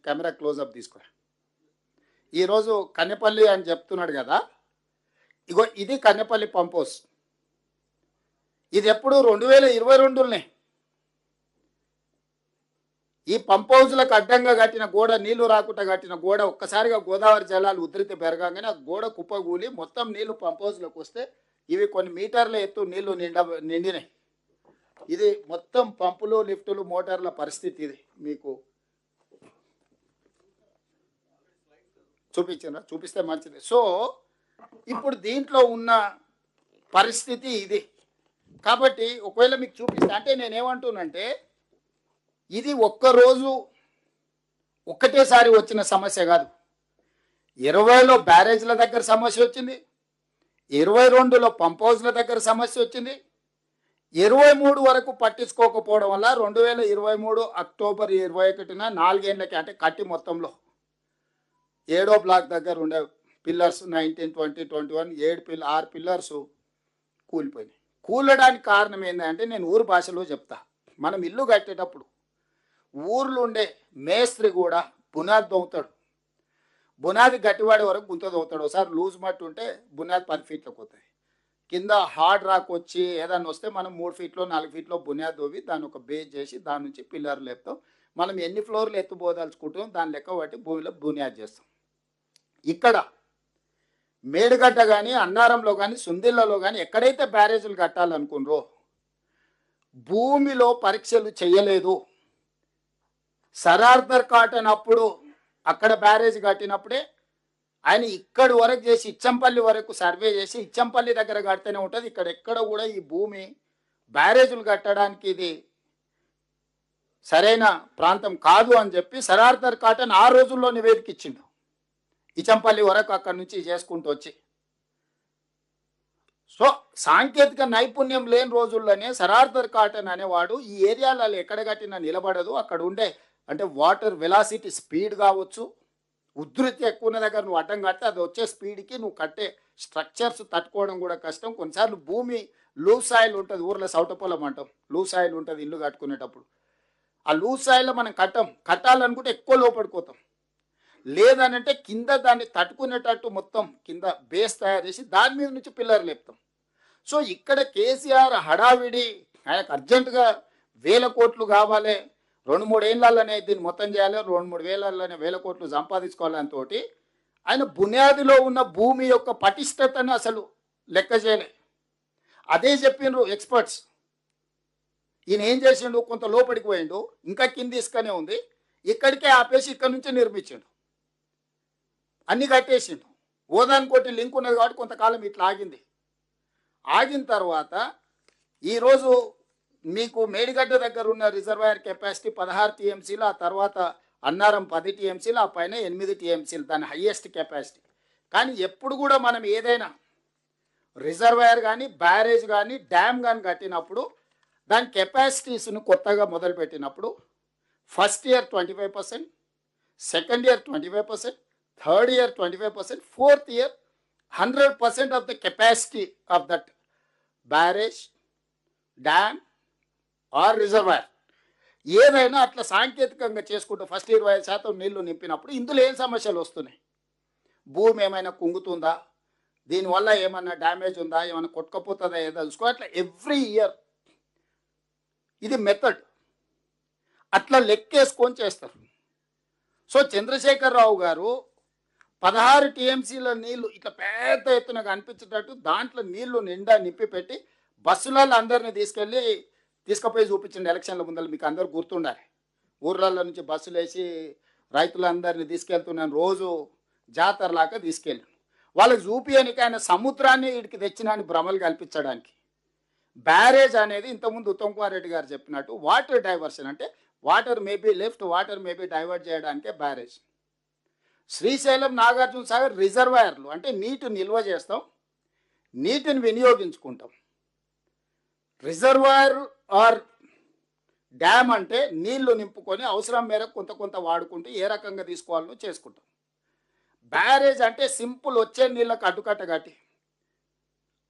కెమెరా క్లోజప్ తీసుకో. ఈరోజు కన్నెపల్లి అని చెప్తున్నాడు కదా, ఇగో ఇది కన్నెపల్లి పంప్ హౌస్. ఇది ఎప్పుడు 2022లోనే ఈ పంప్ హౌస్లకు అడ్డంగా కట్టిన గోడ, నీళ్లు రాకుండా కట్టిన గోడ ఒక్కసారిగా గోదావరి జలాలు ఉధృతి పెరగానే ఆ గోడ కుప్పగూలి మొత్తం నీళ్లు పంప్ హౌస్లోకి వస్తే ఇవి కొన్ని మీటర్ల ఎత్తు నీళ్లు నిండినాయి. ఇది మొత్తం పంపులు లిఫ్టులు మోటార్ల పరిస్థితి ఇది మీకు చూపిస్తే మంచిది. సో ఇప్పుడు దీంట్లో ఉన్న పరిస్థితి ఇది. కాబట్టి ఒకవేళ మీకు చూపిస్తే అంటే నేనేమంటున్నానంటే ఇది ఒక్కరోజు ఒక్కటేసారి వచ్చిన సమస్య కాదు. 20లో బ్యారేజ్ల దగ్గర సమస్య వచ్చింది, 22లో పంప్ హౌస్ల దగ్గర సమస్య వచ్చింది, 23 వరకు పట్టించుకోకపోవడం వల్ల 2023 అక్టోబర్ 21న 4 ఏళ్ళకి అంటే కట్టి మొత్తంలో 7వ బ్లాక్ దగ్గర ఉండే పిల్లర్స్ 19, 20, 21 6 పిల్లర్స్ కూలిపోయినాయి. కూలడానికి కారణం ఏంటంటే నేను ఊరు భాషలో చెప్తా. మనం ఇల్లు కట్టేటప్పుడు ఊర్లో ఉండే మేస్త్రి కూడా బునాది దొవుతాడు, బునాది గట్టివాడే వరకు గుంత దొవుతాడు. ఒకసారి లూజ్ మట్టి ఉంటే బునాది 10 ఫీట్లకు పోతుంది. కింద హార్డ్ రాక్ వచ్చి ఏదన్నా వస్తే మనం 3 ఫీట్లో 4 ఫీట్లో బునియాది తవ్వి దాన్ని ఒక బేస్ చేసి దాని నుంచి పిల్లర్ లేపుతాం. మనం ఎన్ని ఫ్లోర్లు ఎత్తుపోదలుచుకుంటాం దాని లెక్క బట్టి భూమిలో బునియాది చేస్తాం. ఇక్కడ మేడిగడ్డ కానీ అన్నారంలో కానీ సుందిళ్లలో కానీ ఎక్కడైతే బ్యారేజీలు కట్టాలనుకున్నారో భూమిలో పరీక్షలు చేయలేదు. సరార్దర్ కాటన్ అప్పుడు అక్కడ బ్యారేజ్ కట్టినప్పుడే ఆయన ఇక్కడి వరకు చేసి ఇచ్చంపల్లి వరకు సర్వే చేసి ఇచ్చంపల్లి దగ్గర కడితేనే ఉంటుంది. ఇక్కడ ఎక్కడ కూడా ఈ భూమి బ్యారేజీలు కట్టడానికి ఇది సరైన ప్రాంతం కాదు అని చెప్పి సరార్దర్ కాటన్ ఆ రోజుల్లో నివేదిక ఇచ్చిండు. ఇచ్చంపల్లి వరకు అక్కడి నుంచి చేసుకుంటూ వచ్చి. సో సాంకేతిక నైపుణ్యం లేని రోజుల్లోనే సరార్దర్ కాటన్ అనేవాడు ఈ ఏరియాలలో ఎక్కడ కట్టినా నిలబడదు, అక్కడ ఉండే అంటే వాటర్ వెలాసిటీ స్పీడ్ కావచ్చు, ఉధృతి ఎక్కువ ఉన్న దగ్గర నువ్వు అడ్డం కడితే అది వచ్చే స్పీడ్కి నువ్వు కట్టే స్ట్రక్చర్స్ తట్టుకోవడం కూడా కష్టం. కొన్నిసార్లు భూమి లూజ్ సాయిల్ ఉంటుంది, ఊర్లో సౌటపొలం అంటాం, లూజ్ సాయిల్ ఉంటుంది ఇల్లు కట్టుకునేటప్పుడు. ఆ లూజ్ సాయిల్లో మనం కట్టాలనుకుంటే ఎక్కువ లోపడిపోతాం. లేదనంటే కింద దాన్ని తట్టుకునేటట్టు మొత్తం కింద బేస్ తయారు చేసి దాని మీద నుంచి పిల్లర్ లేపుతాం. సో ఇక్కడ కేసీఆర్ హడావిడి, ఆయనకు అర్జెంటుగా 1000 కోట్లు కావాలి, 2-3 ఏళ్ళలోనే దీన్ని మొత్తం చేయాలి, 2-3 వేలలోనే 1000 కోట్లు సంపాదించుకోవాలని తోటి ఆయన బునియాదిలో ఉన్న భూమి యొక్క పటిష్టతను అసలు లెక్క చేయలే. అదే చెప్పిండ్రు ఎక్స్పర్ట్స్. ఈయన ఏం చేసిండు, కొంత లోపలికి పోయిండు, ఇంకా కింది ఇసుకనే ఉంది, ఇక్కడికే ఆపేసి ఇక్కడ నుంచి నిర్మించిండు, అన్ని కట్టేసిండు. ఓదానికోటి లింక్ ఉన్నది కాబట్టి కొంతకాలం ఇట్లా ఆగింది. ఆగిన తర్వాత ఈరోజు మీకు మేడిగడ్డ దగ్గర ఉన్న రిజర్వాయర్ కెపాసిటీ 16 టీఎంసీలు, ఆ తర్వాత అన్నారం 10 టీఎంసీలు, ఆ పైన 8 టీఎంసీలు దాని హయ్యెస్ట్ కెపాసిటీ. కానీ ఎప్పుడు కూడా మనం ఏదైనా రిజర్వాయర్ కానీ బ్యారేజ్ కానీ డ్యామ్ కానీ కట్టినప్పుడు దాని కెపాసిటీస్ను కొత్తగా మొదలుపెట్టినప్పుడు first year 25%, second year 25%, third year 25%, fourth year 100% of the capacity of that barrage, dam or reservoir ఏదైనా అట్లా సాంకేతికంగా చేసుకుంటూ ఫస్ట్ 25% నీళ్లు నింపినప్పుడు ఇందులో ఏం సమస్యలు వస్తున్నాయి, భూమి ఏమైనా కుంగుతుందా, దీనివల్ల ఏమైనా డ్యామేజ్ ఉందా, ఏమైనా కొట్టుకపోతుందా ఏదో తెలుసుకో. అట్లా ఎవ్రీ ఇయర్ ఇది మెథడ్, అట్లా లెక్కేసుకొని చేస్తారు. సో చంద్రశేఖరరావు గారు 16 టీఎంసీల నీళ్లు ఇట్లా పెద్ద ఎత్తున కనిపించేటట్టు దాంట్లో నీళ్లు నిండా నింపి పెట్టి బస్సులలో అందరినీ తీసుకుపోయి చూపించండి ఎలక్షన్ల ముందర. మీకు అందరు గుర్తుండాలి, ఊర్లలో నుంచి బస్సులు వేసి రైతులందరినీ తీసుకెళ్తున్నాను, రోజు జాతరలాగా తీసుకెళ్ళాను. వాళ్ళకి చూపించడానికి ఆయన సముద్రాన్ని వీడికి తెచ్చినాన్ని భ్రమలు కల్పించడానికి. బ్యారేజ్ అనేది ఇంతకుముందు ఉత్తమ్ కుమార్ రెడ్డి గారు చెప్పినట్టు వాటర్ డైవర్షన్, అంటే water maybe left, water maybe divert చేయడానికే బ్యారేజ్. శ్రీశైలం, నాగార్జున సాగర్ రిజర్వాయర్లు అంటే నీటి నిల్వ చేస్తాం, నీటిని వినియోగించుకుంటాం. రిజర్వాయర్ ఆర్ డ్యామ్ అంటే నీళ్లు నింపుకొని అవసరం మేరకు కొంత వాడుకుంటూ ఏ రకంగా తీసుకోవాలో చేసుకుంటాం. బ్యారేజ్ అంటే సింపుల్ వచ్చే నీళ్ళకు అడ్డుకట్ట కట్టి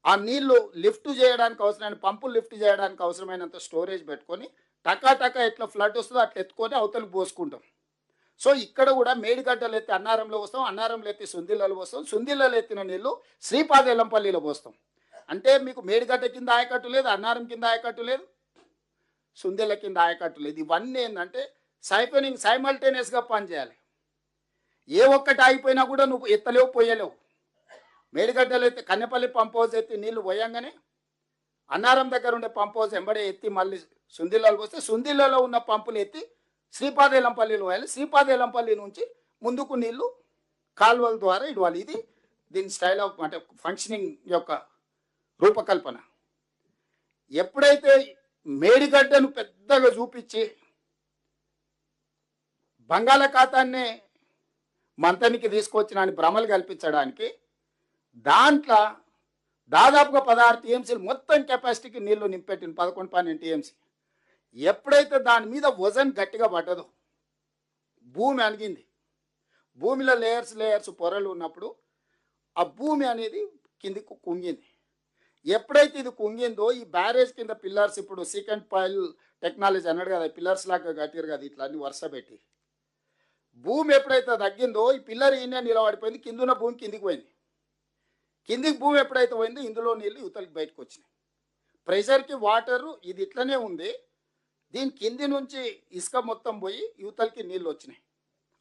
ఆ నీళ్లు లిఫ్ట్ చేయడానికి అవసరమైన పంపులు లిఫ్ట్ చేయడానికి అవసరమైనంత స్టోరేజ్ పెట్టుకొని టకా ఎట్లా ఫ్లడ్ వస్తుందో అట్లా ఎత్తుకొని అవతలకు పోసుకుంటాం. సో ఇక్కడ కూడా మేడిగడ్డలు ఎత్తి అన్నారంలో పోస్తాం, అన్నారంలో ఎత్తి సుందిళ్ళలో పోస్తాం, సుందిళ్ళలో ఎత్తిన నీళ్లు శ్రీపాద ఎల్లంపల్లిలో పోస్తాం. అంటే మీకు మేడిగడ్డ కింద ఆయకట్టు లేదు, అన్నారం కింద ఆయకట్టు లేదు, సుందిళ్ళ కింద ఆయకట్టు లేదు. ఇవన్నీ ఏంటంటే సైపనింగ్ సైమల్టేనియస్గా పనిచేయాలి. ఏ ఒక్కటి ఆగిపోయినా కూడా నువ్వు ఎత్తలేవు, పోయలేవు. మేడిగడ్డలు ఎత్తి కన్నెపల్లి పంప్ హౌస్ ఎత్తి నీళ్లు పోయంగానే అన్నారం దగ్గర ఉండే పంప్ హౌస్ ఎంబడే ఎత్తి మళ్ళీ సుందిళ్ళలో పోస్తే సుందిళ్ళలో ఉన్న పంపులు ఎత్తి శ్రీపాదేలంపల్లిలో పోయాలి. శ్రీపాదేలంపల్లి నుంచి ముందుకు నీళ్లు కాలువల ద్వారా ఇవ్వాలి. ఇది దీని స్టైల్ ఆఫ్ అంటే ఫంక్షనింగ్ యొక్క రూపకల్పన. ఎప్పుడైతే మేడిగడ్డను పెద్దగా చూపించి బంగాళాఖాతాన్ని మంతనికి తీసుకొచ్చిన భ్రమలు కల్పించడానికి దాంట్లో దాదాపుగా 16 టీఎంసీలు మొత్తం కెపాసిటీకి నీళ్లు నింపెట్టిన 11-12 టీఎంసీ. ఎప్పుడైతే దాని మీద వజన్ గట్టిగా పడ్డదో భూమి అణిగింది. భూమిలో లేయర్స్ పొరలు ఉన్నప్పుడు ఆ భూమి అనేది కిందికి కుంగింది. ఎప్పుడైతే ఇది కుంగిందో ఈ బ్యారేజ్ కింద పిల్లర్స్, ఇప్పుడు సీకెంట్ పాయిల్ టెక్నాలజీ అన్నాడు కదా, పిల్లర్స్ లాగా కట్టారు కదా ఇట్లా అన్ని వరుస పెట్టి. భూమి ఎప్పుడైతే తగ్గిందో ఈ పిల్లర్ ఈయన నిలబడిపోయింది, కిందున్న భూమి కిందికి పోయింది. కిందికి భూమి ఎప్పుడైతే పోయిందో ఇందులో నీళ్ళు యువతలకి బయటకు వచ్చినాయి. ప్రెషర్కి వాటరు ఇది ఇట్లనే ఉంది, దీని కింది నుంచి ఇసుక మొత్తం పోయి యువతలకి నీళ్ళు వచ్చినాయి.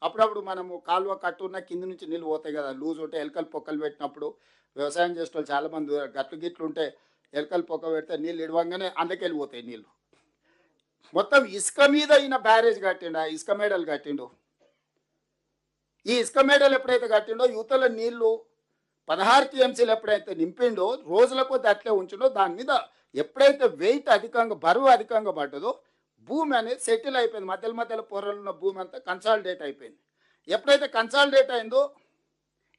అప్పుడప్పుడు మనము కాలువ కట్టున్న కింది నుంచి నీళ్ళు పోతాయి కదా, లూజ్ ఉంటే ఎలకలు పొక్కలు పెట్టినప్పుడు వ్యవసాయం చేసే వాళ్ళు చాలామంది గట్లు గిట్లు ఉంటే ఎలకలు పొక్క పెడితే నీళ్ళు ఇడవంగానే అందుకెళ్ళిపోతాయి నీళ్ళు. మొత్తం ఇసుక మీద ఈయన బ్యారేజ్ కట్టిండు, ఆ ఇసుక మేడలు కట్టిండు. ఈ ఇసుక మేడలు ఎప్పుడైతే కట్టిండో యువతల నీళ్లు 16 టీఎంసీలు ఎప్పుడైతే నింపిండో రోజుల కొద్ది అట్లే ఉంచిండో దాని మీద ఎప్పుడైతే వెయిట్ అధికంగా బరువు అధికంగా పడ్డదో భూమి అనేది సెటిల్ అయిపోయింది. మధ్యలో మధ్యలో పొరలు ఉన్న భూమి అంతా కన్సాలిడేట్ అయిపోయింది. ఎప్పుడైతే కన్సాలిడేట్ అయిందో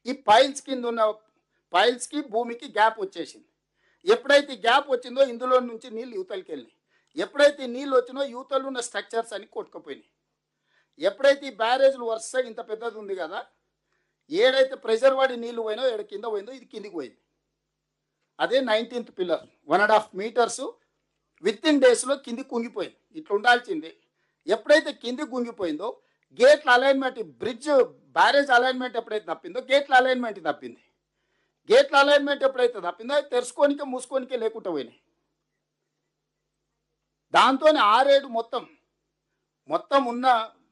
ఈ పైల్స్ కింద ఉన్న పైల్స్కి భూమికి గ్యాప్ వచ్చేసింది. ఎప్పుడైతే గ్యాప్ వచ్చిందో ఇందులో నుంచి నీళ్ళు యువతలకి వెళ్ళినాయి. ఎప్పుడైతే నీళ్ళు వచ్చినో యువతలు ఉన్న స్ట్రక్చర్స్ అన్ని కొట్టుకుపోయినాయి. ఎప్పుడైతే ఈ బ్యారేజ్లు వరుసగా ఇంత పెద్దది ఉంది కదా, ఏడైతే ప్రెషర్ వాడి నీళ్ళు పోయినో ఏడు కింద పోయిందో ఇది కిందికి పోయింది. అదే 19th pillar 1.5 metres with in డేస్లో కిందికి కుంగిపోయింది. ఇట్లా ఉండాల్సింది. ఎప్పుడైతే కిందికి కుంగిపోయిందో గేట్ల అలైన్మెంట్, బ్రిడ్జ్ బ్యారేజ్ అలైన్మెంట్ ఎప్పుడైతే తప్పిందో గేట్ల అలైన్మెంట్ తప్పింది. గేట్ల అలైన్మెంట్ ఎప్పుడైతే తప్పిందో అది తెరుచుకోనికే మూసుకోనికే లేకుండా పోయినాయి. దాంతో 6-7 మొత్తం ఉన్న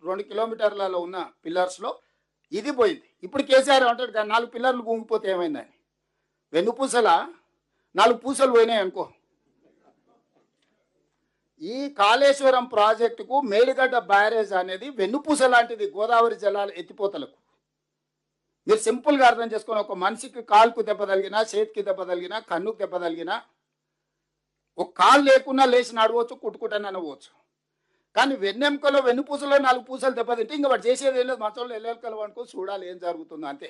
2 కిలోమీటర్లలో ఉన్న పిల్లర్స్లో ఇది పోయింది. ఇప్పుడు కేసీఆర్ అంటాడు 4 పిల్లర్లు గుంగిపోతే ఏమైందని. వెన్నుపూసల 4 పూసలు పోయినాయి అనుకో. ఈ కాళేశ్వరం ప్రాజెక్టుకు మేడిగడ్డ బ్యారేజ్ అనేది వెన్నుపూస లాంటిది గోదావరి జలాల ఎత్తిపోతలకు. మీరు సింపుల్గా అర్థం చేసుకొని, ఒక మనిషికి కాలుకు దెబ్బ తగిలినా, చేతికి దెబ్బ తగిలినా, కన్నుకు దెబ్బ తగిలినా, ఒక కాలు లేకున్నా లేచి నడవచ్చు, కుట్టుకుంటానే అనవచ్చు. కానీ వెన్నెముకలో వెన్నుపూసలో 4 పూసలు దెబ్బతింటే ఇంకా వాడు చేసేది ఏం లేదు, మంచంలో ఎల్లెలకలు అనుకో చూడాలి ఏం జరుగుతుందో అంతే.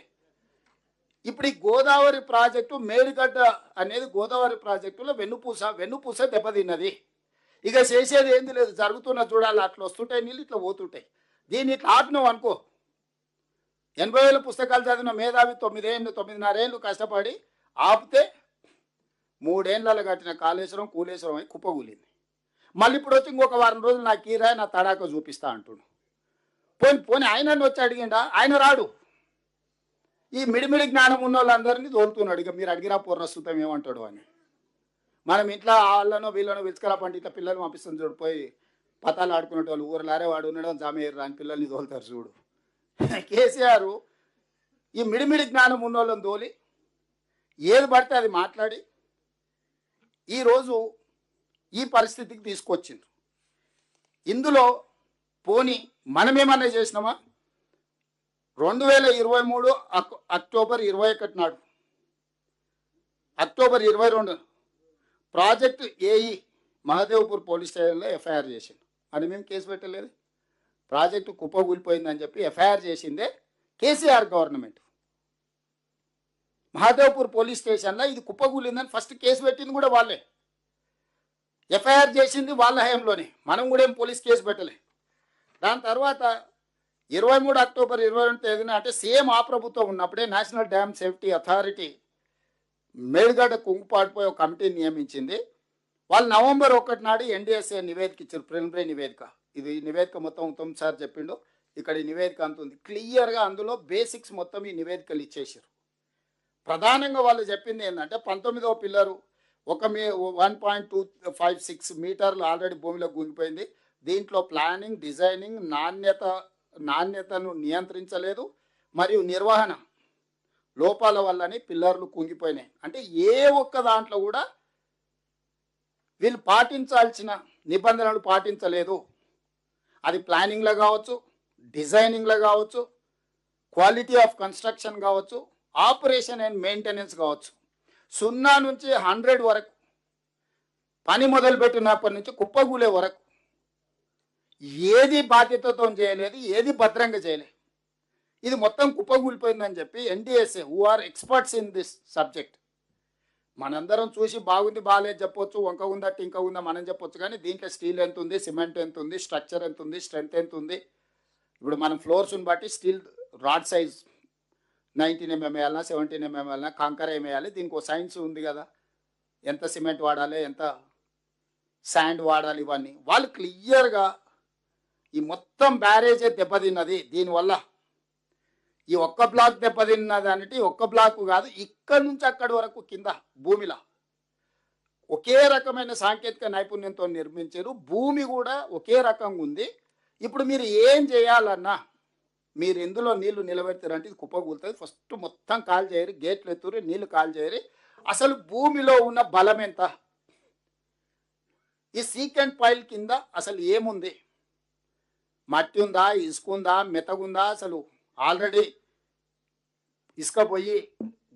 ఇప్పుడు ఈ గోదావరి ప్రాజెక్టు మేడిగడ్డ అనేది గోదావరి ప్రాజెక్టులో వెన్నుపూస దెబ్బతిన్నది. ఇక చేసేది ఏంది లేదు, జరుగుతున్న చూడాలి. అట్లా వస్తుంటాయి నీళ్ళు, ఇట్లా పోతుంటాయి. దీన్ని ఇట్లా ఆపినావు అనుకో, 80,000 పుస్తకాలు చదివిన మేధావి 9.5 ఏళ్ళు కష్టపడి ఆపితే 3 ఏళ్ళలో కట్టిన కాళేశ్వరం కూలేశ్వరం అయి కుప్పగూలింది. మళ్ళీ ఇప్పుడు వచ్చి ఇంకొక వారం రోజులు నాకు ఈ రాయి నా తడాక చూపిస్తా అంటుడు. పోని ఆయన వచ్చి అడిగిండా, ఆయన రాడు. ఈ మిడిమిడి జ్ఞానం ఉన్న వాళ్ళందరినీ తోలుతున్నాడు. ఇక మీరు అడిగిరా పూర్ణస్తుతం ఏమంటాడు అని. మనం ఇంట్లో వాళ్ళనో వీళ్ళనో విలుచుకరా పండి ఇట్లా పిల్లలు పంపిస్తుంది చూడు, పోయి పతాలు ఆడుకునే వాళ్ళు ఊరలారే వాడు ఉండడం జామేరు అని పిల్లల్ని తోలుతారు చూడు. కేసీఆర్ ఈ మిడిమిడి జ్ఞానం ఉన్న వాళ్ళని తోలి ఏది పడితే అది మాట్లాడి ఈరోజు ఈ పరిస్థితికి తీసుకొచ్చింది. ఇందులో పోని మనమేమన్నా చేసినామా? 2023 అక్టోబర్ 21 నాడు, October 22 project AE Mahadevpur police స్టేషన్లో ఎఫ్ఐఆర్ చేసిండు. అని మేము కేసు పెట్టలేదు. ప్రాజెక్టు కుప్పగూలిపోయిందని చెప్పి ఎఫ్ఐఆర్ చేసిందే కేసీఆర్ గవర్నమెంట్. మహదేవ్పూర్ పోలీస్ స్టేషన్లో ఇది కుప్పగూలిందని ఫస్ట్ కేసు పెట్టింది కూడా వాళ్ళే, ఎఫ్ఐఆర్ చేసింది వాళ్ళ హయాంలోనే. మనం కూడా ఏం పోలీస్ కేసు పెట్టలే. దాని తర్వాత 23 అక్టోబర్ 22 తేదీన, అంటే సేమ్ ఆ ప్రభుత్వం ఉన్నప్పుడే, national dam safety authority Medigadda కుంగుపాటుపై ఒక కమిటీని నియమించింది. వాళ్ళు నవంబర్ 1 నాడు ఎన్డీఎస్ఏ నివేదిక ఇచ్చారు, ప్రిలిమినరీ నివేదిక. ఇది నివేదిక మొత్తం ఉత్తమ్ సార్ చెప్పిండు. ఇక్కడ ఈ నివేదిక అంత ఉంది క్లియర్గా, అందులో బేసిక్స్ మొత్తం ఈ నివేదికలు ఇచ్చేసారు. ప్రధానంగా వాళ్ళు చెప్పింది ఏంటంటే 19వ పిల్లరు 1.256 మీటర్లు ఆల్రెడీ భూమిలో గుంగిపోయింది. దీంట్లో ప్లానింగ్, డిజైనింగ్, నాణ్యతను నియంత్రించలేదు మరియు నిర్వహణ లోపాల వల్లని పిల్లర్లు కుంగిపోయినాయి. అంటే ఏ ఒక్క దాంట్లో కూడా వీళ్ళు పాటించాల్సిన నిబంధనలు పాటించలేదు. అది ప్లానింగ్లో కావచ్చు, డిజైనింగ్లో కావచ్చు, క్వాలిటీ ఆఫ్ కన్స్ట్రక్షన్ కావచ్చు, ఆపరేషన్ అండ్ మెయింటెనెన్స్ కావచ్చు. 0 నుంచి 100 వరకు పని మొదలుపెట్టినప్పటి నుంచి కుప్పగూలే వరకు ఏది బాధ్యతతో చేయలేదు, ఏది భద్రంగా చేయలేదు. ఇది మొత్తం కుప్పగూలిపోయిందని చెప్పి NDSA, who are experts in this subject, మనందరం చూసి బాగుంది బాగాలేదు చెప్పొచ్చు, వంక ఉందా టింక ఉందా మనం చెప్పొచ్చు. కానీ దీంట్లో స్టీల్ ఎంత ఉంది, సిమెంట్ ఎంత ఉంది, స్ట్రక్చర్ ఎంత ఉంది, స్ట్రెంత్ ఎంత ఉంది. ఇప్పుడు మనం ఫ్లోర్స్ని బట్టి steel rod size 19 mm వేయాలన్నా, 17 mm వేయాలన్నా, కాంకర ఏం వేయాలి, దీనికి ఒక సైన్స్ ఉంది కదా, ఎంత సిమెంట్ వాడాలి, ఎంత శాండ్ వాడాలి, ఇవన్నీ వాళ్ళు క్లియర్గా ఈ మొత్తం బ్యారేజే దెబ్బతిన్నది. దీనివల్ల ఈ ఒక్క బ్లాక్ దెబ్బతిన్నదానికి ఒక్క బ్లాక్ కాదు, ఇక్కడి నుంచి అక్కడి వరకు కింద భూమిలో ఒకే రకమైన సాంకేతిక నైపుణ్యంతో నిర్మించారు. భూమి కూడా ఒకే రకంగా ఉంది. ఇప్పుడు మీరు ఏం చేయాలన్నా మీరు ఎందులో నీళ్లు నిలబెడతారంటే ఇది కుప్పకూలుతుంది. ఫస్ట్ మొత్తం కాల్ చేయరు, గేట్లు ఎత్తురు, నీళ్లు కాల్ చేయరు. అసలు భూమిలో ఉన్న బలం ఎంత, ఈ సీకెంట్ పాయిల్ కింద అసలు ఏముంది, మట్టి ఉందా, ఇసుక ఉందా, మెత్తగుందా, అసలు ఆల్రెడీ ఇసుక పోయి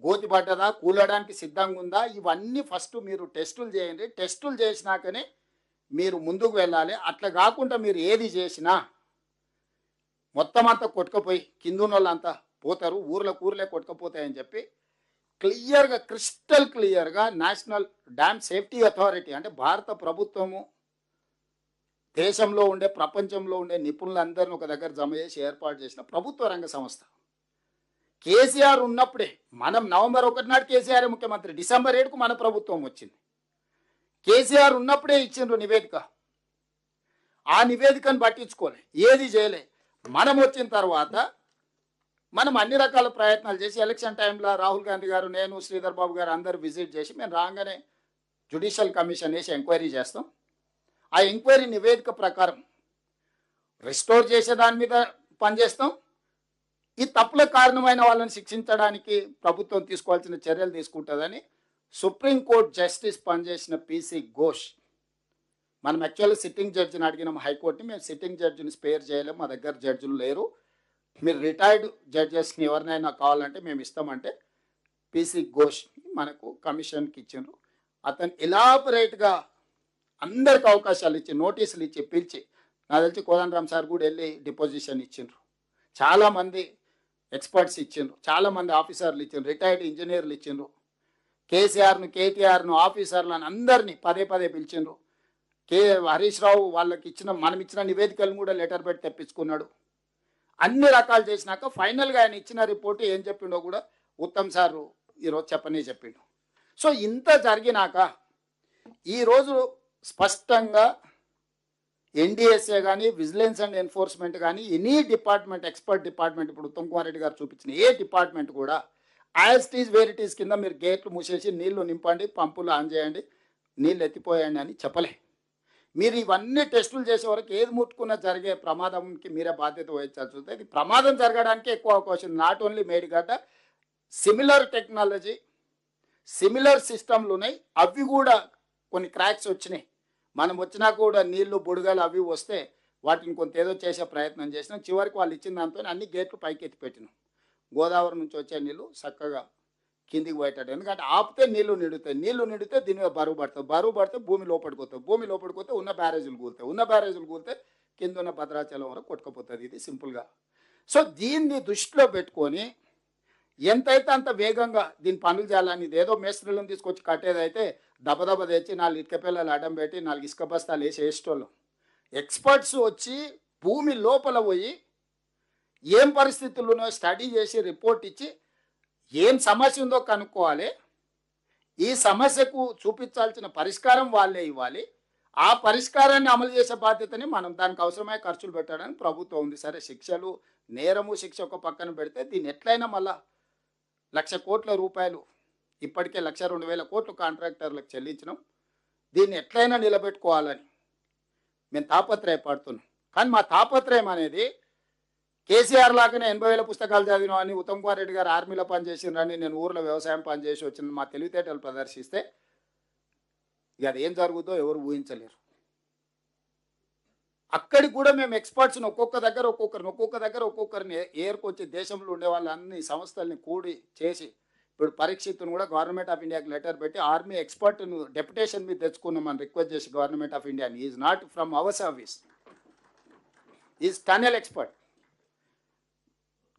గోతి పడ్డదా, కూలడానికి సిద్ధంగా ఉందా, ఇవన్నీ ఫస్ట్ మీరు టెస్టులు చేయండి. టెస్టులు చేసినాకనే మీరు ముందుకు వెళ్ళాలి. అట్లా కాకుండా మీరు ఏది చేసినా మొత్తం అంతా కొట్టుకపోయి కిందున్న వాళ్ళంతా పోతారు, ఊర్లే కొట్టుకపోతాయని చెప్పి క్లియర్గా, క్రిస్టల్ క్లియర్గా నేషనల్ డ్యామ్ సేఫ్టీ అథారిటీ అంటే భారత ప్రభుత్వము దేశంలో ఉండే, ప్రపంచంలో ఉండే నిపుణులందరినీ ఒక దగ్గర జమ చేసి ఏర్పాటు చేసిన ప్రభుత్వ రంగ సంస్థ. కేసీఆర్ ఉన్నప్పుడే, మనం నవంబర్ 1 నాడు కేసీఆర్ ముఖ్యమంత్రి, డిసెంబర్ 7కు మన ప్రభుత్వం వచ్చింది. కేసీఆర్ ఉన్నప్పుడే ఇచ్చిండ్రు నివేదిక. ఆ నివేదికను పట్టించుకోలే, ఏది చేయలే. మనం వచ్చిన తర్వాత మనం అన్ని రకాల ప్రయత్నాలు చేసి ఎలక్షన్ టైంలో రాహుల్ గాంధీ గారు, నేను, శ్రీధర్ బాబు గారు అందరూ విజిట్ చేసి మేము రాగానే జ్యుడిషియల్ కమిషన్ వేసి ఎంక్వైరీ చేస్తాం. ఆ ఎంక్వైరీ నివేదిక ప్రకారం రిస్టోర్ చేసే దాని మీద పనిచేస్తాం. ఈ తప్పులకు కారణమైన వాళ్ళని శిక్షించడానికి ప్రభుత్వం తీసుకోవాల్సిన చర్యలు తీసుకుంటుందని సుప్రీంకోర్టు జస్టిస్ పనిచేసిన పిసి ఘోష్, మనం యాక్చువల్గా సిట్టింగ్ జడ్జిని అడిగినాం హైకోర్టుని, మేము సిట్టింగ్ జడ్జిని స్పేర్ చేయలేము, మా దగ్గర జడ్జిలు లేరు, మీరు రిటైర్డ్ జడ్జెస్ని ఎవరినైనా కావాలంటే మేము ఇస్తామంటే పిసి ఘోష్ మనకు కమిషన్కి ఇచ్చిండ్రు. అతను ఎలాబరేట్గా అందరికి అవకాశాలు ఇచ్చి, నోటీసులు ఇచ్చి, పిలిచి, నాకు తెలిసి కోదండరామ్ సార్ కూడా వెళ్ళి డిపోజిషన్ ఇచ్చిండ్రు, చాలామంది ఎక్స్పర్ట్స్ ఇచ్చిండ్రు, చాలామంది ఆఫీసర్లు ఇచ్చిండ్రు, రిటైర్డ్ ఇంజనీర్లు ఇచ్చిండ్రు, కేసీఆర్ను, కేటీఆర్ను, ఆఫీసర్లను అందరినీ పదే పిలిచిండ్రు. హరీష్ రావు వాళ్ళకి మనం ఇచ్చిన నివేదికలను కూడా లెటర్ పెట్టి తెప్పించుకున్నాడు. అన్ని రకాలు చేసినాక ఫైనల్గా ఆయన ఇచ్చిన రిపోర్టు ఏం చెప్పిండో కూడా ఉత్తమ్ సారు ఈరోజు చెప్పిండు. సో ఇంత జరిగినాక ఈరోజు స్పష్టంగా ఎన్డీఎస్ఏ కానీ, విజిలెన్స్ అండ్ ఎన్ఫోర్స్మెంట్ కానీ, ఎనీ డిపార్ట్మెంట్, ఎక్స్పర్ట్ డిపార్ట్మెంట్, ఇప్పుడు ఉత్తమ్ కుమార్ రెడ్డి గారు చూపించిన ఏ డిపార్ట్మెంట్ కూడా as it is where it is కింద మీరు గేట్లు మూసేసి నీళ్లు నింపండి, పంపులు ఆన్ చేయండి, నీళ్ళు ఎత్తిపోయండి అని చెప్పలే. మీరు ఇవన్నీ టెస్టులు చేసే వరకు ఏది ముట్టుకున్నా జరిగే ప్రమాదంకి మీరే బాధ్యత వహించాల్సి ఉంటుంది. ఇది ప్రమాదం జరగడానికి ఎక్కువ అవకాశం. Not only Medigadda, similar technology, similar సిస్టమ్లు ఉన్నాయి, అవి కూడా కొన్ని క్రాక్స్ వచ్చినాయి. మనం వచ్చినా కూడా నీళ్లు, బుడగలు అవి వస్తే వాటిని కొంత ఏదో చేసే ప్రయత్నం చేసినాం. చివరికి వాళ్ళు ఇచ్చిన దాంతో అన్ని గేట్లు పైకి ఎత్తి పెట్టినాం. గోదావరి నుంచి వచ్చే నీళ్ళు చక్కగా కిందికి పోయేటట్టు, ఎందుకంటే ఆపితే నీళ్లు నిండితే దీని మీద బరువు పడితే భూమి లోపడిపోతే ఉన్న బ్యారేజీలు కూలితే కింద ఉన్న భద్రాచలం వరకు కొట్టుకుపోతుంది. ఇది సింపుల్గా. సో దీన్ని దృష్టిలో పెట్టుకొని ఎంతైతే అంత వేగంగా దీని పనులు చేయాలని, ఇదేదో మేస్త్రీలను తీసుకొచ్చి కట్టేదైతే దబదబ తెచ్చి 4 ఇటుక పిల్లలు అడ్డం పెట్టి 4 ఇసుక బస్తాలు వేసేటోళ్ళం. ఎక్స్పర్ట్స్ వచ్చి భూమి లోపల పోయి ఏం పరిస్థితులు ఉన్నాయో స్టడీ చేసి రిపోర్ట్ ఇచ్చి ఏం సమస్య ఉందో కనుక్కోవాలి, ఈ సమస్యకు చూపించాల్సిన పరిష్కారం వాళ్ళే ఇవ్వాలి, ఆ పరిష్కారాన్ని అమలు చేసే బాధ్యతని మనం దానికి అవసరమైన ఖర్చులు పెట్టడానికి ప్రభుత్వం ఉంది. సరే, శిక్షలు, నేరము శిక్ష ఒక పక్కన పెడితే దీన్ని ఎట్లయినా మళ్ళా 1,00,000 కోట్ల రూపాయలు ఇప్పటికే 1,02,000 కోట్లు కాంట్రాక్టర్లకు చెల్లించినాం. దీన్ని ఎట్లయినా నిలబెట్టుకోవాలని మేము తాపత్రయపడుతున్నాం. కానీ మా తాపత్రయం అనేది కేసీఆర్ లాగానే 80,000 పుస్తకాలు చదివినాం అని, ఉత్తమ్ కుమార్ రెడ్డి గారు ఆర్మీలో పనిచేసినని, నేను ఊర్లో వ్యవసాయం పనిచేసి వచ్చిన మా తెలివితేటలు ప్రదర్శిస్తే ఇక అదేం జరుగుతుందో ఎవరు ఊహించలేరు. అక్కడికి కూడా మేము ఎక్స్పర్ట్స్ని ఒక్కొక్క దగ్గర ఒక్కొక్కరిని ఏర్కొచ్చి దేశంలో ఉండే వాళ్ళన్ని సంస్థల్ని కూడి చేసి, ఇప్పుడు పరీక్షిత్తును కూడా గవర్నమెంట్ ఆఫ్ ఇండియాకి లెటర్ పెట్టి ఆర్మీ ఎక్స్పర్ట్ను డెప్యుటేషన్ మీద తెచ్చుకున్నామని రిక్వెస్ట్ చేసి government of India, is not from our service, is tunnel expert.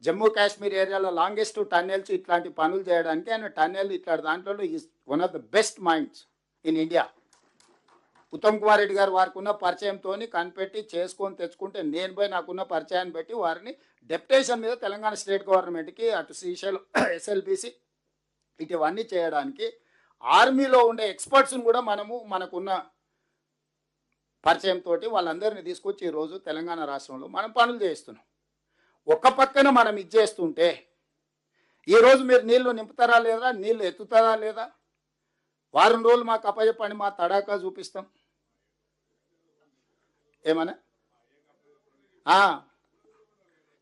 Jammu Kashmir ఏరియాలో లాంగెస్ట్ టన్నెల్స్ ఇట్లాంటి పనులు చేయడానికి ఆయన టన్నెల్ ఇట్లాంటి దాంట్లో is one of the best minds in India. Uttam Kumar Reddy గారు వారికి ఉన్న పరిచయంతో కనిపెట్టి చేసుకొని తెచ్చుకుంటే, నేను పోయి నాకున్న పరిచయాన్ని బట్టి వారిని డెప్యుటేషన్ మీద తెలంగాణ స్టేట్ గవర్నమెంట్కి, అటు శ్రీశైలం ఎస్ఎల్బిసి ఇటువన్నీ చేయడానికి ఆర్మీలో ఉండే ఎక్స్పర్ట్స్ని కూడా మనకున్న పరిచయంతో వాళ్ళందరినీ తీసుకొచ్చి ఈరోజు తెలంగాణ రాష్ట్రంలో మనం పనులు చేస్తున్నాం. ఒక పక్కన మనం ఇది చేస్తుంటే ఈరోజు మీరు నీళ్లు నింపుతారా లేదా, నీళ్లు ఎత్తుతారా లేదా? వారం రోజులు మాకు అప్పచెప్పండి, మా తడాకా చూపిస్తాం. ఏమన్నా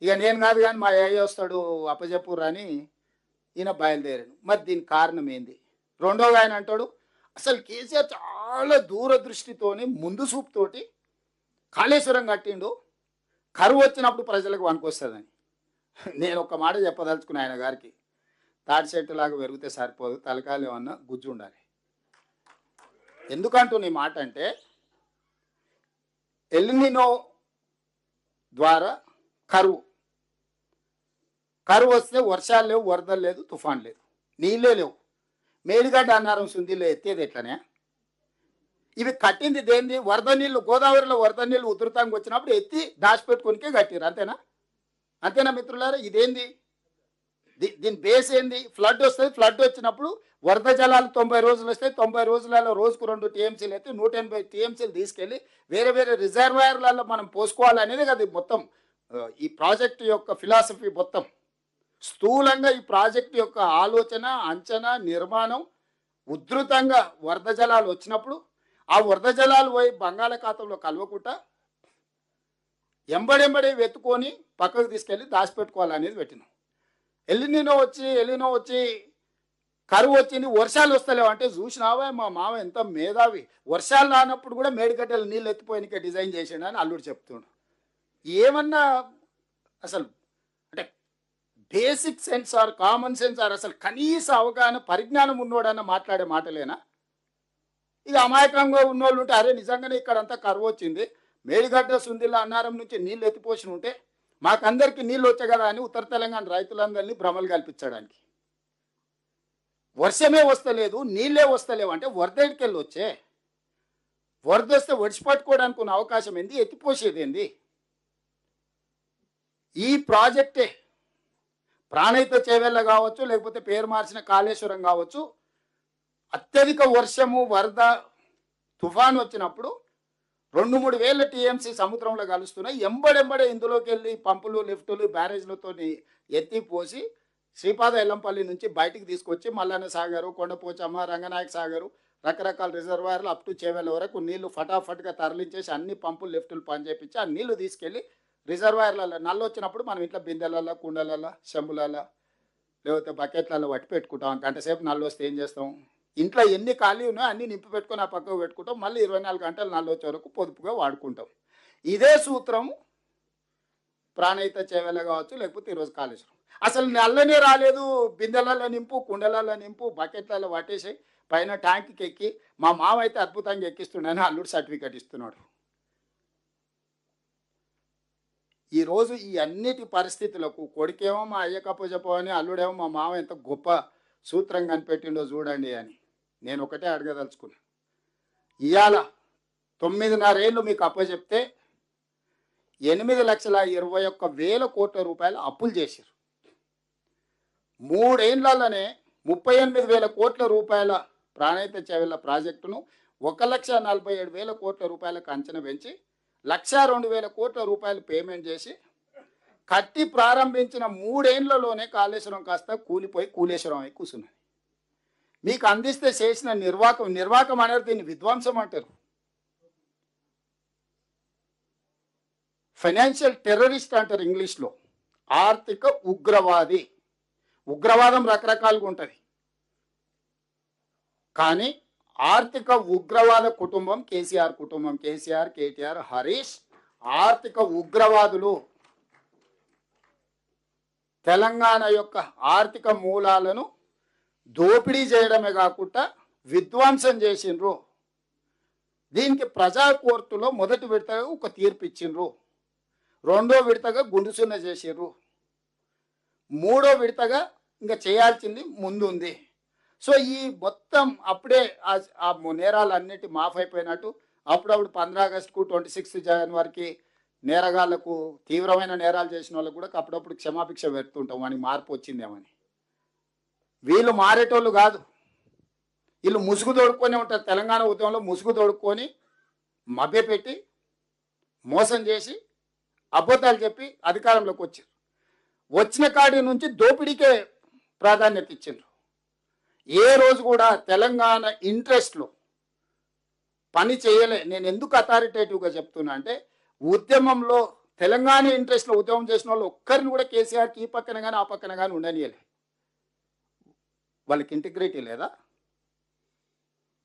ఇక నేను కాదు కానీ మా అయ్య వస్తాడు అప్పచెప్పురు అని ఈయన బయలుదేరాను. మరి దీనికి కారణం ఏంది? రెండోగా ఆయన అంటాడు, అసలు కేసీఆర్ చాలా దూరదృష్టితోని ముందు చూపుతోటి కాళేశ్వరం కట్టిండు, కరువు వచ్చినప్పుడు ప్రజలకు వనుకొస్తుందని. నేను ఒక మాట చెప్పదలుచుకున్నా ఆయన గారికి, తాటి చెట్టులాగా పెరిగితే సరిపోదు, తలకాయలు ఏమన్నా గుజ్జు ఉండాలి. ఎందుకంటూ నీ మాట అంటే ఎల్నినో ద్వారా కరువు వస్తే వర్షాలు లేవు, వరదలు లేదు, తుఫాన్ లేదు, నీళ్ళే లేవు. మేడిగడ్డ అన్నారం సుందిలో ఎత్తేది ఎట్లనే? ఇవి కట్టింది దేంది? వరద నీళ్ళు, గోదావరిలో వరద నీళ్ళు ఉధృతంగా వచ్చినప్పుడు ఎత్తి దాచిపెట్టుకునికే కట్టిరు. అంతేనా మిత్రులారా? ఇదేంది? దీని బేస్ ఏంది? ఫ్లడ్ వస్తుంది, ఫ్లడ్ వచ్చినప్పుడు వరద జలాలు 90 రోజులు వస్తాయి, 90 రోజులలో రోజుకు 2 టీఎంసీలు అయితే 180 టీఎంసీలు తీసుకెళ్ళి వేరే వేరే రిజర్వాయర్లలో మనం పోసుకోవాలనేది కదా మొత్తం ఈ ప్రాజెక్టు యొక్క ఫిలాసఫీ. మొత్తం స్థూలంగా ఈ ప్రాజెక్టు యొక్క ఆలోచన, అంచనా, నిర్మాణం ఉధృతంగా వరద జలాలు వచ్చినప్పుడు ఆ వరద జలాలు పోయి బంగాళాఖాతంలో కలవకుండా ఎంబడెంబడి వెతుకొని పక్కకు తీసుకెళ్ళి దాచిపెట్టుకోవాలనేది పెట్టినాం. ఎలినో వచ్చి కరువు వచ్చింది, వర్షాలు వస్తలేవు అంటే చూసినావా మా మామ ఎంత మేధావి, వర్షాలు రానప్పుడు కూడా మేడిగడ్డలు నీళ్ళు ఎత్తిపోయినకే డిజైన్ చేసిండు అని అల్లుడు చెప్తుండు. ఏమన్నా అసలు అంటే basic sense or common sense or అసలు కనీస అవగాహన పరిజ్ఞానం ఉన్నోడన్న మాట్లాడే మాటలేనా? ఇక అమాయకంగా ఉన్నోళ్ళు ఉంటే అరే నిజంగానే ఇక్కడంతా కరువు వచ్చింది, మేడిగడ్డ సుందిల్లా అన్నారం నుంచి నీళ్ళు ఎత్తిపోసి ఉంటే మాకందరికి నీళ్ళు వచ్చాయి కదా అని ఉత్తర తెలంగాణ రైతులందరినీ భ్రమలు కల్పించడానికి. వర్షమే వస్తలేదు, నీళ్ళే వస్తలేవు అంటే వరద ఎడికెళ్ళి వచ్చే, వరద వస్తే ఒడిచిపట్టుకోవడానికి ఉన్న అవకాశం ఏంది? ఎత్తిపోసేది ఏంది? ఈ ప్రాజెక్టే ప్రాణహిత చేవెళ్ళ కావచ్చు, లేకపోతే పేరు మార్చిన కాళేశ్వరం కావచ్చు, అత్యధిక వర్షము, వరద, తుఫాను వచ్చినప్పుడు 2-3 వేల టీఎంసీ సముద్రంలో కలుస్తున్నాయి. ఎంబడెంబడే ఇందులోకి వెళ్ళి పంపులు, లిఫ్టులు, బ్యారేజ్లతో ఎత్తిపోసి శ్రీపాద ఎల్లంపల్లి నుంచి బయటికి తీసుకొచ్చి మల్లన్న సాగరు, కొండపోచమ్మ, రంగనాయక సాగరు, రకరకాల రిజర్వాయర్లు అప్ టు చేవెళ్ళ వరకు నీళ్లు ఫటాఫట్గా తరలించేసి అన్ని పంపులు, లిఫ్టులు పనిచేపించి ఆ నీళ్లు తీసుకెళ్ళి రిజర్వాయర్లలో నల్లు వచ్చినప్పుడు మనం ఇంట్లో బిందెలలో, కుండలలో, చెంబులలో, లేకపోతే బకెట్లలో పట్టి పెట్టుకుంటాం. గంట సేపు నల్లు వస్తే ఏం చేస్తాం? ఇంట్లో ఎన్ని ఖాళీ ఉన్నాయో అన్నీ నింపి పెట్టుకొని ఆ పక్కకు పెట్టుకుంటాం. మళ్ళీ 24 గంటలు నల్లు వచ్చే వరకు పొదుపుగా వాడుకుంటాం. ఇదే సూత్రం ప్రాణహిత చేవెళ్ళ కావచ్చు, లేకపోతే ఈరోజు కాళేశ్వరం. అసలు నల్లనే రాలేదు, బిందెలలో నింపు, కుండలలో నింపు, బకెట్లలో పట్టేసి పైన ట్యాంక్కి ఎక్కి మా మామ అయితే అద్భుతంగా ఎక్కిస్తున్నాడని అల్లుడు సర్టిఫికెట్ ఇస్తున్నాడు. ఈరోజు ఈ అన్నిటి పరిస్థితులకు కొడుకేమో మా అయ్య కప్పచెప్పో అని, అల్లుడేమో మా మామ ఎంత గొప్ప సూత్రం కనిపెట్టిండో చూడండి అని నేను ఒకటే అడగదలుచుకున్నా. ఇవాళ 9.5 ఏళ్ళు మీకు అప్పచెప్తే 8,21,000 కోట్ల రూపాయలు అప్పులు చేశారు. 3 ఏళ్లలోనే 38,000 కోట్ల రూపాయల ప్రాణహిత చేవెళ్ళ ప్రాజెక్టును 1,47,000 కోట్ల రూపాయలకు అంచనా పెంచి 1,02,000 కోట్ల రూపాయలు పేమెంట్ చేసి కట్టి ప్రారంభించిన 3 ఏళ్లలోనే కాళేశ్వరం కాస్త కూలిపోయి కూలేశ్వరం అయి కూర్చున్నది. మీకు అందిస్తే చేసిన నిర్వాకం అనేది దీన్ని విధ్వంసం అంటారు. ఫైనాన్షియల్ టెర్రరిస్ట్ అంటారు ఇంగ్లీష్లో. ఆర్థిక ఉగ్రవాది. ఉగ్రవాదం రకరకాలుగా ఉంటుంది, కానీ ఆర్థిక ఉగ్రవాద కుటుంబం కేసీఆర్ కుటుంబం. కేసీఆర్, కేటీఆర్, హరీష్ ఆర్థిక ఉగ్రవాదులు. తెలంగాణ యొక్క ఆర్థిక మూలాలను దోపిడీ చేయడమే కాకుండా విధ్వంసం చేసిండ్రు. దీనికి ప్రజా కోర్టులో మొదటి విడతగా ఒక తీర్పు ఇచ్చిండ్రు, రెండో విడతగా గుండుసున్న చేసిండ్రు, మూడో విడతగా ఇంకా చేయాల్సింది ముందుంది. సో ఈ మొత్తం అప్పుడే ఆ నేరాలన్నిటి మాఫ్ అయిపోయినట్టు అప్పుడప్పుడు 15 ఆగస్టుకు 26 జనవరికి నేరగాళ్లకు, తీవ్రమైన నేరాలు చేసిన వాళ్ళకు కూడా అప్పుడప్పుడు క్షమాభిక్ష పెడుతుంటాం అని మార్పు వచ్చిందేమని. వీళ్ళు మారేటోళ్ళు కాదు, వీళ్ళు ముసుగు తోడుకొని ఉంటారు. తెలంగాణ ఉద్యమంలో ముసుగు తోడుకొని మభ్యపెట్టి మోసం చేసి అబద్ధాలు చెప్పి అధికారంలోకి వచ్చారు. వచ్చిన కాడి నుంచి దోపిడీకే ప్రాధాన్యత ఇచ్చిండ్రు. ఏ రోజు కూడా తెలంగాణ ఇంట్రెస్ట్లో పని చేయలే. నేను ఎందుకు అథారిటేటివ్గా చెప్తున్నా అంటే, ఉద్యమంలో తెలంగాణ ఇంట్రెస్ట్లో ఉద్యమం చేసిన వాళ్ళు ఒక్కరిని కూడా కేసీఆర్కి ఈ పక్కన కానీ ఆ పక్కన కానీ ఉండనియలే. వాళ్ళకి ఇంటిగ్రిటీ లేదా?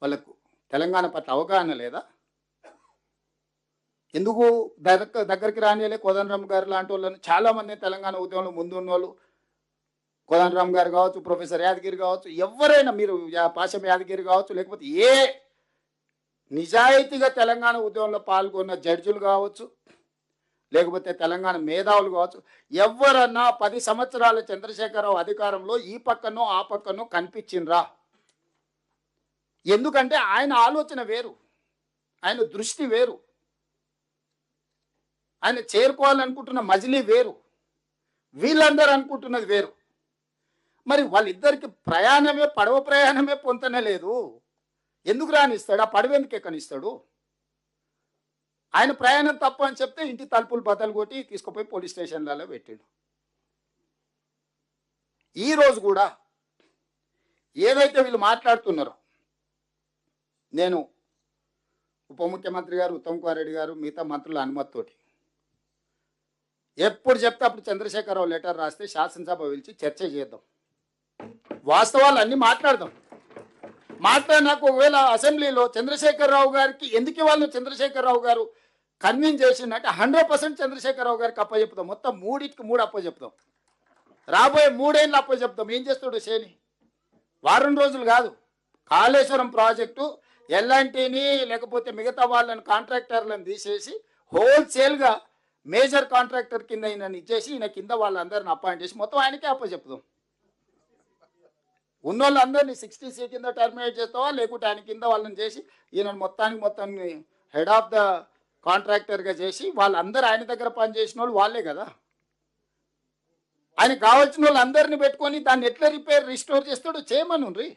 వాళ్ళకు తెలంగాణ పట్ల అవగాహన లేదా? ఎందుకు దగ్గరికి రానియలే? కోదండరామ్ గారు లాంటి వాళ్ళని చాలామంది తెలంగాణ ఉద్యమంలో ముందు ఉన్న వాళ్ళు, కోదండరామ్ గారు కావచ్చు, ప్రొఫెసర్ యాదగిరి కావచ్చు, ఎవరైనా మీరు పాశం యాదగిరి కావచ్చు, లేకపోతే ఏ నిజాయితీగా తెలంగాణ ఉద్యమంలో పాల్గొన్న జడ్జిలు కావచ్చు, లేకపోతే తెలంగాణ మేధావులు కావచ్చు, ఎవరన్నా 10 సంవత్సరాల చంద్రశేఖరరావు అధికారంలో ఈ పక్కనో ఆ పక్కనో కనిపించిండ్రా? ఎందుకంటే ఆయన ఆలోచన వేరు, ఆయన దృష్టి వేరు, ఆయన చేరుకోవాలనుకుంటున్న మజిలీ వేరు, వీళ్ళందరూ అనుకుంటున్నది వేరు. మరి వాళ్ళిద్దరికి ప్రయాణమే, పడవ ప్రయాణమే పొంతనే లేదు. ఎందుకు రానిస్తాడు? ఆ పడవ ఎందుకు ఎక్కనిస్తాడు? ఆయన ప్రయాణం తప్పు అని చెప్తే ఇంటి తలుపులు బద్దలు కొట్టి తీసుకుపోయి పోలీస్ స్టేషన్లలో పెట్టిండు. ఈరోజు కూడా ఏదైతే వీళ్ళు మాట్లాడుతున్నారో, నేను ఉప ముఖ్యమంత్రి గారు ఉత్తమ్ కుమార్ రెడ్డి గారు మిగతా మంత్రుల అనుమతితోటి ఎప్పుడు చెప్తే అప్పుడు చంద్రశేఖరరావు లెటర్ రాస్తే శాసనసభ పిలిచి చర్చ చేద్దాం, వాస్తవాలు అన్నీ మాట్లాడదాం. మాట్లాడినాక ఒకవేళ అసెంబ్లీలో చంద్రశేఖరరావు గారికి ఎందుకు ఇవ్వాలని చంద్రశేఖరరావు గారు కన్విన్స్ చేసిందంటే 100% చంద్రశేఖరరావు గారికి అప్పచెప్తాం. మొత్తం 3 అప్పచెప్తాం. రాబోయే 3 ఏళ్ళు అప్పచెప్తాం. ఏం చేస్తాడు శని? వారం రోజులు కాదు, కాళేశ్వరం ప్రాజెక్టు ఎల్ఎన్టీని లేకపోతే మిగతా వాళ్ళని కాంట్రాక్టర్లను తీసేసి హోల్సేల్గా మేజర్ కాంట్రాక్టర్ కింద ఈయనని ఇచ్చేసి ఈయన కింద వాళ్ళందరిని అపాయింట్ చేసి మొత్తం ఆయనకే అప్పచెప్తాం. ఉన్నోళ్ళందరినీ 60C కింద టర్మినేట్ చేస్తావా, లేకుంటే ఆయన కింద వాళ్ళని చేసి ఈయన మొత్తాన్ని హెడ్ ఆఫ్ ద కాంట్రాక్టర్గా చేసి వాళ్ళందరూ ఆయన దగ్గర పనిచేసిన వాళ్ళు వాళ్ళే కదా. ఆయన కావాల్సిన వాళ్ళు అందరినీ పెట్టుకొని దాన్ని ఎట్లా రిస్టోర్ చేస్తాడో చేయమనుండ్రి.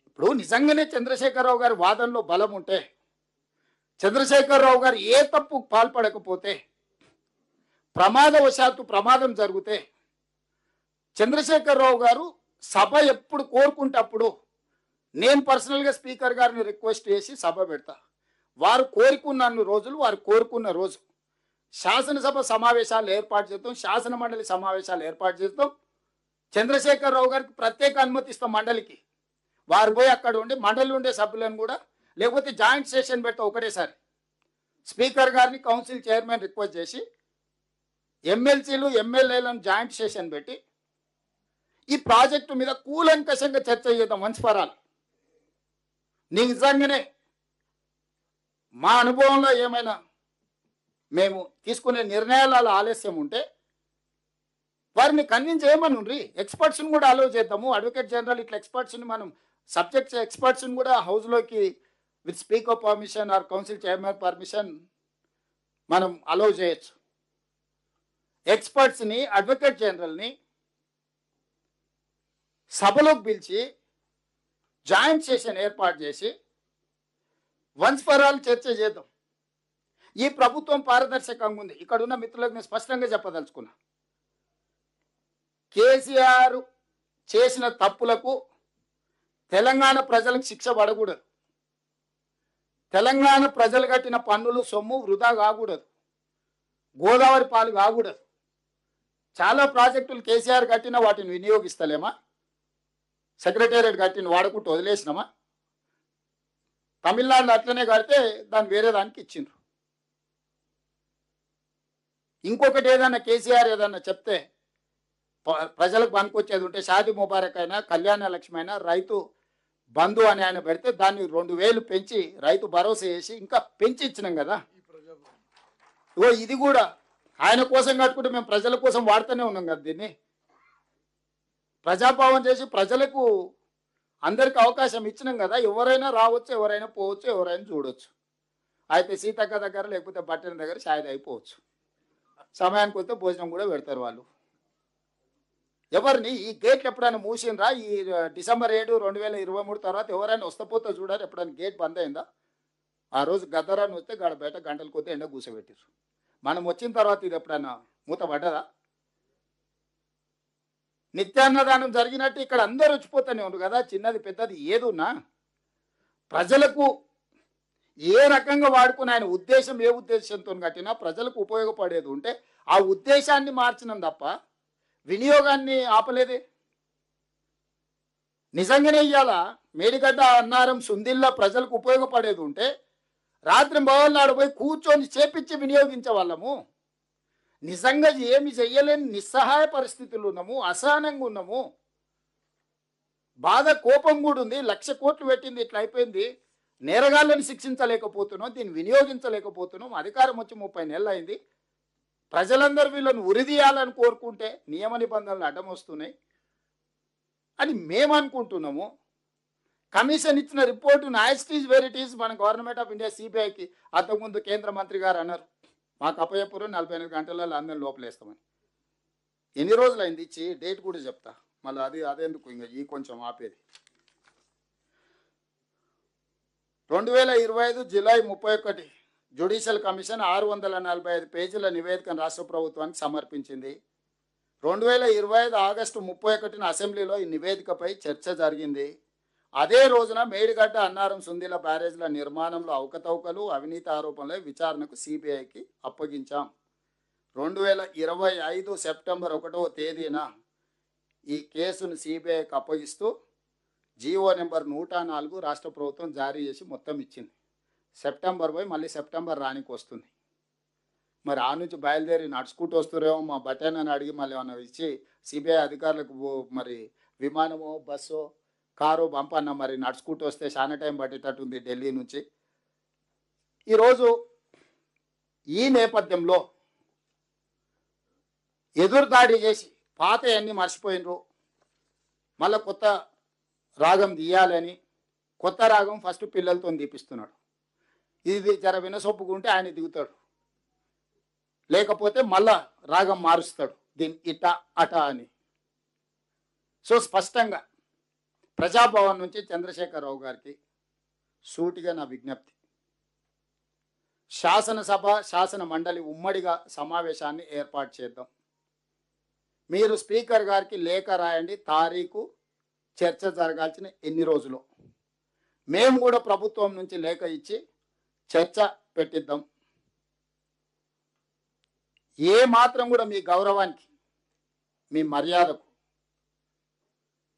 ఇప్పుడు నిజంగానే చంద్రశేఖరరావు గారి వాదనలో బలం ఉంటే, చంద్రశేఖరరావు గారు ఏ తప్పు పాల్పడకపోతే, ప్రమాదం జరిగితే చంద్రశేఖరరావు గారు సభ ఎప్పుడు కోరుకుంటే అప్పుడు నేను పర్సనల్గా స్పీకర్ గారిని రిక్వెస్ట్ చేసి సభ పెడతా. వారు కోరుకున్న రోజు శాసనసభ సమావేశాలు ఏర్పాటు చేస్తాం, శాసన మండలి సమావేశాలు ఏర్పాటు చేస్తాం. చంద్రశేఖరరావు గారికి ప్రత్యేక అనుమతి ఇస్తాం మండలికి. వారు పోయి అక్కడ ఉండి మండలి ఉండే సభ్యులను కూడా, లేకపోతే జాయింట్ సెషన్ పెడతాం ఒకటేసారి. స్పీకర్ గారిని కౌన్సిల్ చైర్మన్ రిక్వెస్ట్ చేసి ఎమ్మెల్సీలు ఎమ్మెల్యేలను జాయింట్ సెషన్ పెట్టి ఈ ప్రాజెక్టు మీద కూలంకషంగా చర్చ చేద్దాం వన్స్ ఫర్ ఆల్. నిజంగానే మా అనుభవంలో ఏమైనా మేము తీసుకునే నిర్ణయాల ఆలస్యం ఉంటే వారిని కన్విన్స్ చేయమనుండ్రి. ఎక్స్పర్ట్స్ని కూడా అలౌ చేద్దాము. అడ్వకేట్ జనరల్ ఇట్లా ఎక్స్పర్ట్స్ని మనం సబ్జెక్ట్స్ ఎక్స్పర్ట్స్ని కూడా హౌస్లోకి with speaker permission or council chairman permission మనం అలౌ చేయొచ్చు. ఎక్స్పర్ట్స్ని, అడ్వకేట్ జనరల్ని సభలోకి పిలిచి జాయింట్ సెషన్ ఏర్పాటు చేసి వన్స్ ఫర్ ఆల్ చర్చ చేద్దాం. ఈ ప్రభుత్వం పారదర్శకంగా ఉంది. ఇక్కడ ఉన్న మిత్రులకు నేను స్పష్టంగా చెప్పదలుచుకున్నా, కేసీఆర్ చేసిన తప్పులకు తెలంగాణ ప్రజలకు శిక్ష పడకూడదు. తెలంగాణ ప్రజలు కట్టిన పన్నులు సొమ్ము వృధా కాకూడదు, గోదావరి పాలు కాకూడదు. చాలా ప్రాజెక్టులు కేసీఆర్ కట్టిన వాటిని వినియోగిస్తలేమా? సెక్రటేరియట్ కట్టిన వాడుకుంటూ వదిలేసినామా? తమిళనాడులో అట్లనే కడితే దాన్ని వేరే దానికి ఇచ్చిండ్రు. ఇంకొకటి ఏదన్నా కేసీఆర్ ఏదన్నా చెప్తే ప్రజలకు పనికొచ్చేది ఉంటే షాదీ ముబారక్ అయినా, కళ్యాణ లక్ష్మి అయినా, రైతు బంధు అని ఆయన పెడితే దాన్ని 2000 పెంచి రైతు భరోసా చేసి ఇంకా పెంచి ఇచ్చినాం కదా. ఇది కూడా ఆయన కోసం కట్టుకుంటే మేము ప్రజల కోసం వాడుతూనే ఉన్నాం కదా. దీన్ని ప్రజాపాలన చేసి ప్రజలకు అందరికి అవకాశం ఇచ్చినాం కదా. ఎవరైనా రావచ్చు, ఎవరైనా పోవచ్చు, ఎవరైనా చూడవచ్చు. అయితే సీతక్క దగ్గర లేకపోతే బట్టల దగ్గర షాయిది అయిపోవచ్చు. సమయానికి వస్తే భోజనం కూడా పెడతారు వాళ్ళు. ఎవరిని ఈ గేట్లు ఎప్పుడైనా మూసిండ్రా? ఈ డిసెంబర్ 7, 2023 తర్వాత ఎవరైనా వస్తపోతే చూడాలి. ఎప్పుడైనా గేట్ బంద్ అయిందా? ఆ రోజు గద్దరాన్ని వస్తే గాడ బయట గంటల కొద్ది ఎండ కూర్చోబెట్టారు. మనం వచ్చిన తర్వాత ఇది ఎప్పుడైనా మూత పడ్డదా? నిత్యాన్నదానం జరిగినట్టు ఇక్కడ అందరూ వచ్చిపోతూనే ఉన్నారు కదా, చిన్నది పెద్దది ఏదున్నా ప్రజలకు ఏ రకంగా వాడుకుని ఆయన ఉద్దేశం ఏ ఉద్దేశంతో కట్టినా ప్రజలకు ఉపయోగపడేది ఉంటే ఆ ఉద్దేశాన్ని మార్చినాం తప్ప వినియోగాన్ని ఆపలేదే. నిజంగానే ఇయ్యాల మేడిగడ్డ అన్నారం సుందిల్లా ప్రజలకు ఉపయోగపడేది ఉంటే రాత్రి మొదలు పోయి కూర్చొని చేపించి వినియోగించే వాళ్ళము. నిజంగా ఏమి చెయ్యలేని నిస్సహాయ పరిస్థితులు ఉన్నాము, అసహనంగా ఉన్నాము, బాధ కోపం కూడా ఉంది. 1,00,000 కోట్లు పెట్టింది, ఇట్లా అయిపోయింది. నేరగాళ్ళని శిక్షించలేకపోతున్నాం, దీన్ని వినియోగించలేకపోతున్నాం. అధికారం వచ్చి 30 నెలలు అయింది. ప్రజలందరూ వీళ్ళని ఉరిదీయాలని కోరుకుంటే నియమ నిబంధనలు అడ్డం వస్తున్నాయి అని మేము అనుకుంటున్నాము. కమిషన్ ఇచ్చిన report as where it is మన గవర్నమెంట్ ఆఫ్ ఇండియా సిబిఐకి అంతకుముందు కేంద్ర మంత్రి గారు అన్నారు, మాకు అప్పయ్యపురం 48 గంటలలో అందరిని లోపలేస్తామని. ఎన్ని రోజులు అయింది ఇచ్చి? డేట్ కూడా చెప్తా మళ్ళీ. అదెందుకు ఇంకా ఈ కొంచెం ఆపేది. 2025 జూలై 31 జ్యుడిషియల్ కమిషన్ 645 పేజీల నివేదికను రాష్ట్ర ప్రభుత్వానికి సమర్పించింది. 2025 ఆగస్టు 31 అసెంబ్లీలో ఈ నివేదికపై చర్చ జరిగింది. అదే రోజున మేడిగడ్డ అన్నారం సుందిల బ్యారేజ్ల నిర్మాణంలో అవకతవకలు అవినీతి ఆరోపణలై విచారణకు సిబిఐకి అప్పగించాం. 2025 సెప్టెంబర్ 1వ తేదీన ఈ కేసును సిబిఐకి అప్పగిస్తూ జీవో నెంబర్ 104 రాష్ట్ర ప్రభుత్వం జారీ చేసి మొత్తం ఇచ్చింది. సెప్టెంబర్ పోయి మళ్ళీ సెప్టెంబర్ రానికి వస్తుంది. మరి ఆ నుంచి బయలుదేరి నడుచుకుంటూ వస్తురేమో మా బటన్ అని అడిగి మళ్ళీ ఏమన్నా ఇచ్చి సిబిఐ అధికారులకు మరి విమానమో బస్సో కారు పంపన్న. మరి నడుచుకుంటూ వస్తే చాలా టైం పట్టేటట్టుంది ఢిల్లీ నుంచి. ఈరోజు ఈ నేపథ్యంలో ఎదురుదాడి చేసి పాత అన్నీ మర్చిపోయినరు, మళ్ళీ కొత్త రాగం తీయాలని కొత్త రాగం ఫస్ట్ పిల్లలతో తీపిస్తున్నాడు. ఇది జర వినసొప్పుకుంటే ఆయన దిగుతాడు, లేకపోతే మళ్ళా రాగం మారుస్తాడు దీన్ని ఇట అట అని. సో స్పష్టంగా ప్రజాభవన్ నుంచి చంద్రశేఖరరావు గారికి సూటిగా నా విజ్ఞప్తి, శాసనసభ శాసన మండలి ఉమ్మడిగా సమావేశాన్ని ఏర్పాటు చేద్దాం. మీరు స్పీకర్ గారికి లేఖ రాయండి, తారీఖు చర్చ జరగాల్సిన ఎన్ని రోజులు. మేము కూడా ప్రభుత్వం నుంచి లేఖ ఇచ్చి చర్చ పెట్టిద్దాం. ఏ మాత్రం కూడా మీ గౌరవానికి, మీ మర్యాదకు,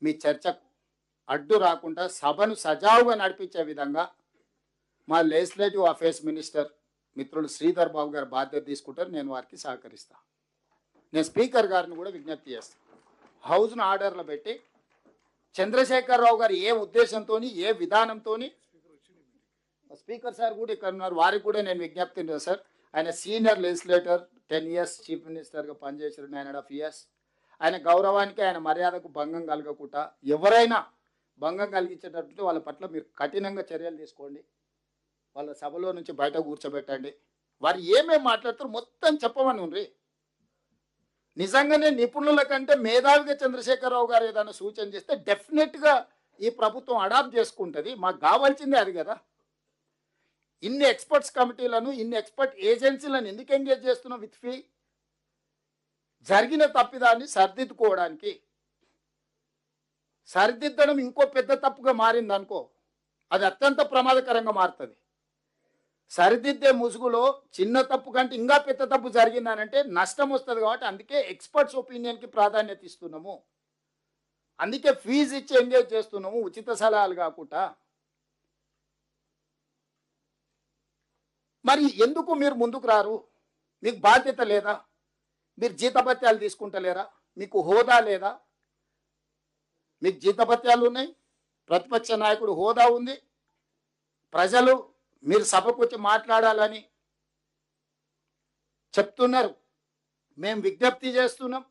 మీ చర్చకు అడ్డు రాకుండా సభను సజావుగా నడిపించే విధంగా మా లెజిస్లేటివ్ అఫేర్స్ మినిస్టర్ మిత్రులు శ్రీధర్ బాబు గారు బాధ్యత తీసుకుంటారు. నేను వారికి సహకరిస్తాను. నేను స్పీకర్ గారిని కూడా విజ్ఞప్తి చేస్తాను, హౌస్ను ఆర్డర్లో పెట్టి చంద్రశేఖరరావు గారు ఏ ఉద్దేశంతో ఏ విధానంతో, స్పీకర్ సార్ కూడా ఇక్కడ ఉన్నారు, వారికి కూడా నేను విజ్ఞప్తి సార్. ఆయన సీనియర్ లెజిస్లేటర్, 10 years చీఫ్ మినిస్టర్గా పనిచేశారు, 9.5 years. ఆయన గౌరవానికి ఆయన మర్యాదకు భంగం కలగకుండా ఎవరైనా భంగం కలిగించేటట్టు వాళ్ళ పట్ల మీరు కఠినంగా చర్యలు తీసుకోండి. వాళ్ళ సభలో నుంచి బయట కూర్చోబెట్టండి. వారు ఏమేమి మాట్లాడతారు మొత్తం చెప్పమని ఉండ్రి. నిజంగానే నిపుణుల కంటే మేధావిగా చంద్రశేఖరరావు గారు ఏదైనా సూచన చేస్తే డెఫినెట్గా ఈ ప్రభుత్వం అడాప్ట్ చేసుకుంటుంది. మాకు కావాల్సిందే అది కదా. ఇన్ని ఎక్స్పర్ట్స్ కమిటీలను, ఇన్ని ఎక్స్పర్ట్ ఏజెన్సీలను ఎందుకు ఎంగేజ్ చేస్తున్నాం? విత్ ఫీ జరిగిన తప్పిదాన్ని సరిదిద్దుకోవడానికి. సరిదిద్దడం ఇంకో పెద్ద తప్పుగా మారింది అనుకో, అది అత్యంత ప్రమాదకరంగా మారుతుంది. సరిదిద్దే ముసుగులో చిన్న తప్పు కంటే ఇంకా పెద్ద తప్పు జరిగిందనంటే నష్టం వస్తుంది. కాబట్టి అందుకే ఎక్స్పర్ట్స్ ఒపీనియన్కి ప్రాధాన్యత ఇస్తున్నాము, అందుకే ఫీజు ఇచ్చి ఎంగేజ్ చేస్తున్నాము, ఉచిత సలహాలు కాకుండా. మరి ఎందుకు మీరు ముందుకు రారు? మీకు బాధ్యత లేదా? మీరు జీతభత్యాలు తీసుకుంటలేరా? మీకు హోదా లేదా? మీకు జీతభత్యాలు ఉన్నాయి, ప్రతిపక్ష నాయకుడు హోదా ఉంది, ప్రజలు మీరు సభకు వచ్చి మాట్లాడాలని చెప్తున్నారు, మేము విజ్ఞప్తి చేస్తున్నాం.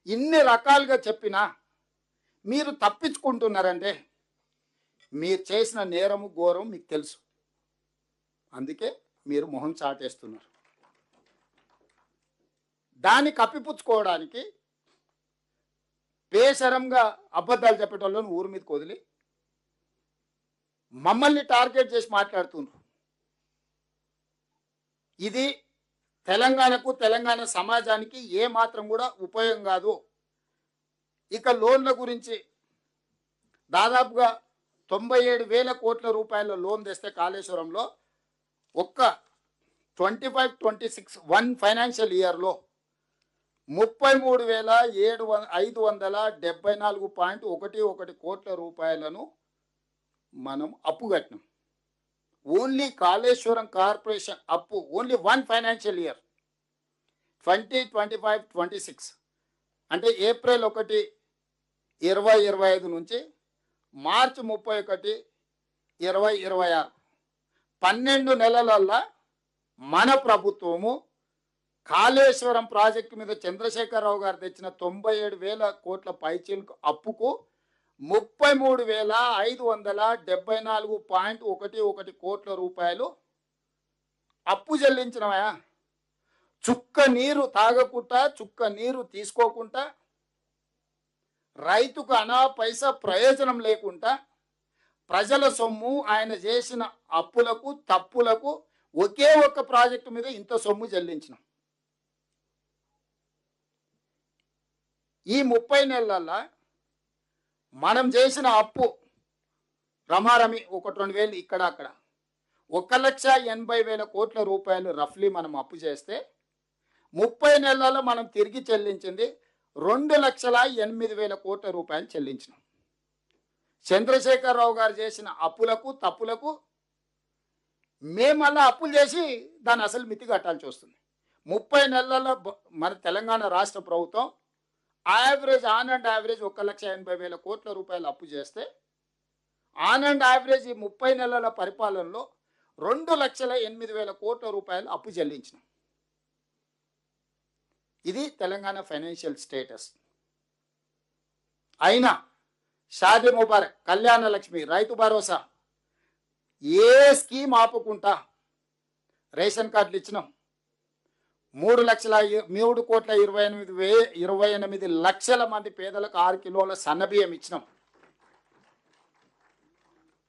ఇన్ని రకాలుగా చెప్పినా మీరు తప్పించుకుంటున్నారంటే మీరు చేసిన నేరము ఘోరం మీకు తెలుసు, అందుకే మీరు మొహం చాటేస్తున్నారు. దాన్ని కప్పిపుచ్చుకోవడానికి బేసరంగా అబద్ధాలు చెప్పేటోళ్ళని ఊరి మీదకి వదిలి మమ్మల్ని టార్గెట్ చేసి మాట్లాడుతున్నారు. ఇది తెలంగాణకు, తెలంగాణ సమాజానికి ఏ మాత్రం కూడా ఉపయోగం కాదు. ఇక లోన్ల గురించి దాదాపుగా 97,000 కోట్ల రూపాయల లోన్ తెస్తే కాళేశ్వరంలో ఒక్క 25-26 ఫైనాన్షియల్ ఇయర్లో 33,574.11 కోట్ల రూపాయలను మనం అప్పు కట్టినాం. ఓన్లీ కాళేశ్వరం కార్పొరేషన్ అప్పు ఓన్లీ 1 ఫైనాన్షియల్ ఇయర్ 2025-26 అంటే ఏప్రిల్ 1, 2025 నుంచి మార్చి 31, 2026 12 నెలలల్లా మన ప్రభుత్వము కాళేశ్వరం ప్రాజెక్టు మీద చంద్రశేఖరరావు గారు తెచ్చిన 97,000 కోట్ల పైచీలకు అప్పుకు 33,574.11 కోట్ల రూపాయలు అప్పు చెల్లించినవా. చుక్క నీరు తాగకుండా, చుక్క నీరు తీసుకోకుండా, రైతుకు అనా పైసా ప్రయోజనం లేకుండా ప్రజల సొమ్ము ఆయన చేసిన అప్పులకు తప్పులకు ఒకే ఒక్క ప్రాజెక్టు మీద ఇంత సొమ్ము చెల్లించినాం. ఈ 30 నెలల్లో మనం చేసిన అప్పు రమారమి 1-2 ఇక్కడ అక్కడ 1,80,000 కోట్ల రూపాయలు రఫ్లీ మనం అప్పు చేస్తే 30 నెలల్లో మనం తిరిగి చెల్లించింది 2,08,000 కోట్ల రూపాయలు చెల్లించినాం. చంద్రశేఖరరావు గారు చేసిన అప్పులకు తప్పులకు మేము మళ్ళీ అప్పులు చేసి దాన్ని అసలు మితి కట్టాల్సి వస్తుంది. 30 నెలల్లో మన తెలంగాణ రాష్ట్ర ప్రభుత్వం ఆన్ అండ్ యావరేజ్ 1,80,000 కోట్ల రూపాయలు అప్పు చేస్తే ఆన్ అండ్ యావరేజ్ ఈ 30 నెలల పరిపాలనలో 2,08,000 కోట్ల రూపాయలు అప్పు చెల్లించినాం. ఇది తెలంగాణ ఫైనాన్షియల్ స్టేటస్. అయినా షాదీ ముబారక్, కళ్యాణ లక్ష్మి, రైతు భరోసా ఏ స్కీమ్ ఆపుకుంటా రేషన్ కార్డులు ఇచ్చినాం. 3,28,28 లక్షల మంది పేదలకు 6 కిలోల సన్నబియ్యం ఇచ్చినాం.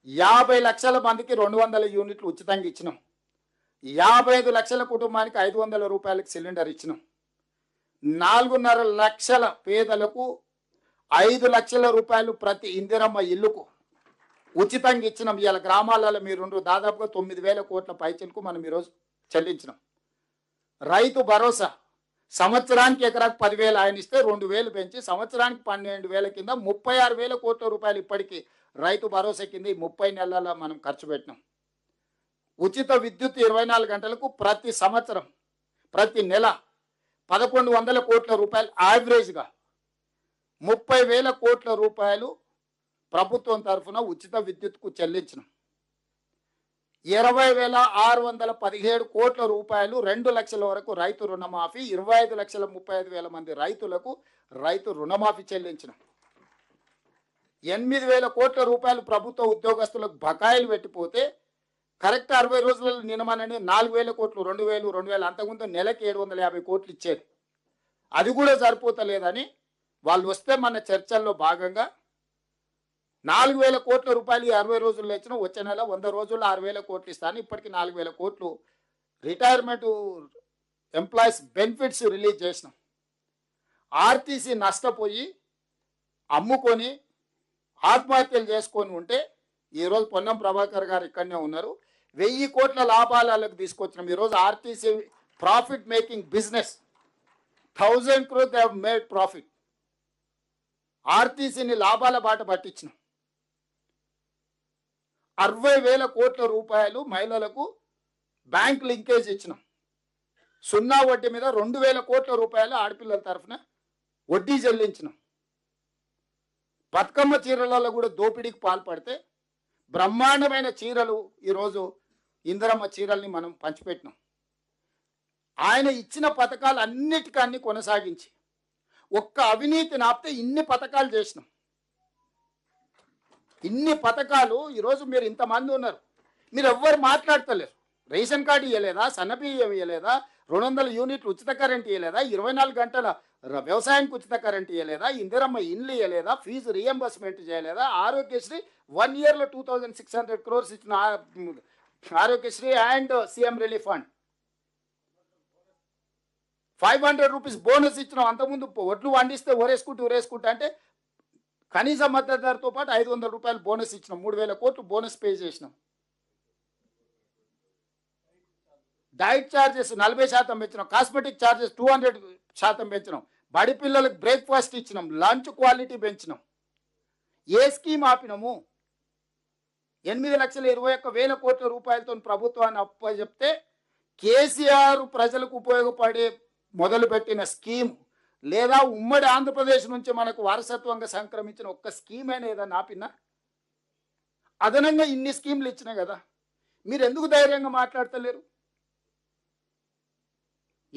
50 లక్షల మందికి 200 యూనిట్లు ఉచితంగా ఇచ్చినాం. 55 లక్షల కుటుంబానికి 500 రూపాయలకి సిలిండర్ ఇచ్చినాం. 4.5 లక్షల పేదలకు 5 లక్షల రూపాయలు ప్రతి ఇందిరమ్మ ఇల్లుకు ఉచితంగా ఇచ్చినాం. ఇవాళ గ్రామాలలో మీరు దాదాపుగా 9,000 కోట్ల పైచలకు మనం ఈరోజు చెల్లించినాం. రైతు భరోసా సంవత్సరానికి ఎకరాకు 10,000 ఆయన ఇస్తే 2,000 పెంచి సంవత్సరానికి 12,000 కింద 36,000 కోట్ల రూపాయలు ఇప్పటికీ రైతు భరోసా కింద ఈ 30 నెలల మనం ఖర్చు పెట్టినాం. ఉచిత విద్యుత్ 24 గంటలకు ప్రతి సంవత్సరం ప్రతి నెల 1,100 కోట్ల రూపాయలు యావరేజ్గా 30,000 కోట్ల రూపాయలు ప్రభుత్వం తరఫున ఉచిత విద్యుత్కు చెల్లించినాం. 20,617 కోట్ల రూపాయలు 2 లక్షల వరకు రైతు రుణమాఫీ, 25,35,000 మంది రైతులకు రైతు రుణమాఫీ చెల్లించినాం. 8,000 కోట్ల రూపాయలు ప్రభుత్వ ఉద్యోగస్తులకు బకాయిలు పెట్టిపోతే కరెక్ట్ 60 రోజులలో నియమనని 4,000 కోట్లు, 2,000 అంతకుముందు నెలకి 750 కోట్లు ఇచ్చేది. అది కూడా సరిపోతలేదని వాళ్ళు వస్తే మన చర్చల్లో భాగంగా 4,000 కోట్ల రూపాయలు 60 రోజుల్లో ఇచ్చిన వచ్చే నెల 100 రోజుల్లో 6,000 కోట్లు ఇస్తాను. ఇప్పటికీ 4,000 కోట్లు రిటైర్మెంట్ ఎంప్లాయీస్ బెనిఫిట్స్ రిలీజ్ చేసినాం. ఆర్టీసీ నష్టపోయి అమ్ముకొని ఆత్మహత్యలు చేసుకొని ఉంటే ఈరోజు పొన్నం ప్రభాకర్ గారు ఇక్కడనే ఉన్నారు. 1,000 కోట్ల లాభాలకు తీసుకొచ్చినాం. ఈరోజు RTC profit making business 1,000 crores they have made profit. ఆర్టీసీని లాభాల బాట పట్టించినాం. 60,000 కోట్ల రూపాయలు మహిళలకు బ్యాంక్ లింకేజ్ ఇచ్చినాం. 0 వడ్డీ మీద 2,000 కోట్ల రూపాయలు ఆడపిల్లల తరఫున వడ్డీ చెల్లించినాం. బతుకమ్మ చీరలలో కూడా దోపిడీకి పాల్పడితే బ్రహ్మాండమైన చీరలు ఈరోజు ఇందిరమ్మ చీరల్ని మనం పంచిపెట్టినాం. ఆయన ఇచ్చిన పథకాలు అన్నిటికన్నీ కొనసాగించి ఒక్క అవినీతిని ఆపితే ఇన్ని పథకాలు చేసినాం. ఇన్ని పథకాలు ఈరోజు మీరు ఇంతమంది ఉన్నారు, మీరు ఎవ్వరు మాట్లాడతలేరు. రేషన్ కార్డు ఇవ్వలేదా, సన్నబియ్యం ఇవ్వలేదా, 200 యూనిట్లు ఉచిత కరెంట్ ఇవ్వలేదా, 24 గంటల వ్యవసాయానికి ఉచిత కరెంట్ ఇవ్వలేదా, ఇందిరమ్మ ఇండ్లు ఇవ్వలేదా, ఫీజు రియంబర్స్మెంట్ చేయలేదా, ఆరోగ్యశ్రీ 1 yearలో 2,600 crores ఇచ్చిన Aarogyasri and CM relief fund, rupees bonus ఇచ్చినాం. అంతకుముందు ఒడ్లు వండిస్తే ఊరేసుకుంటా అంటే కనీస మద్దతు ధరతో పాటు 500 రూపాయలు బోనస్ ఇచ్చినాం. 3,000 కోట్లు బోనస్ పే చేసినాం. డైట్ ఛార్జెస్ 40% పెంచినాం. కాస్మెటిక్ ఛార్జెస్ 200% పెంచినాం. బడి పిల్లలకు బ్రేక్ఫాస్ట్ ఇచ్చినాం. లంచ్ క్వాలిటీ పెంచినాం. ఏ స్కీమ్ ఆపినాము? 8,21,000 కోట్ల రూపాయలతో ప్రభుత్వాన్ని అప్పచెప్తే కేసీఆర్ ప్రజలకు ఉపయోగపడే మొదలుపెట్టిన స్కీమ్ లేదా ఉమ్మడి ఆంధ్రప్రదేశ్ నుంచి మనకు వారసత్వంగా సంక్రమించిన ఒక్క స్కీమ్ అయినా ఏదన్నా ఆపినా? అదనంగా ఇన్ని స్కీమ్లు ఇచ్చినా కదా, మీరు ఎందుకు ధైర్యంగా మాట్లాడతలేరు?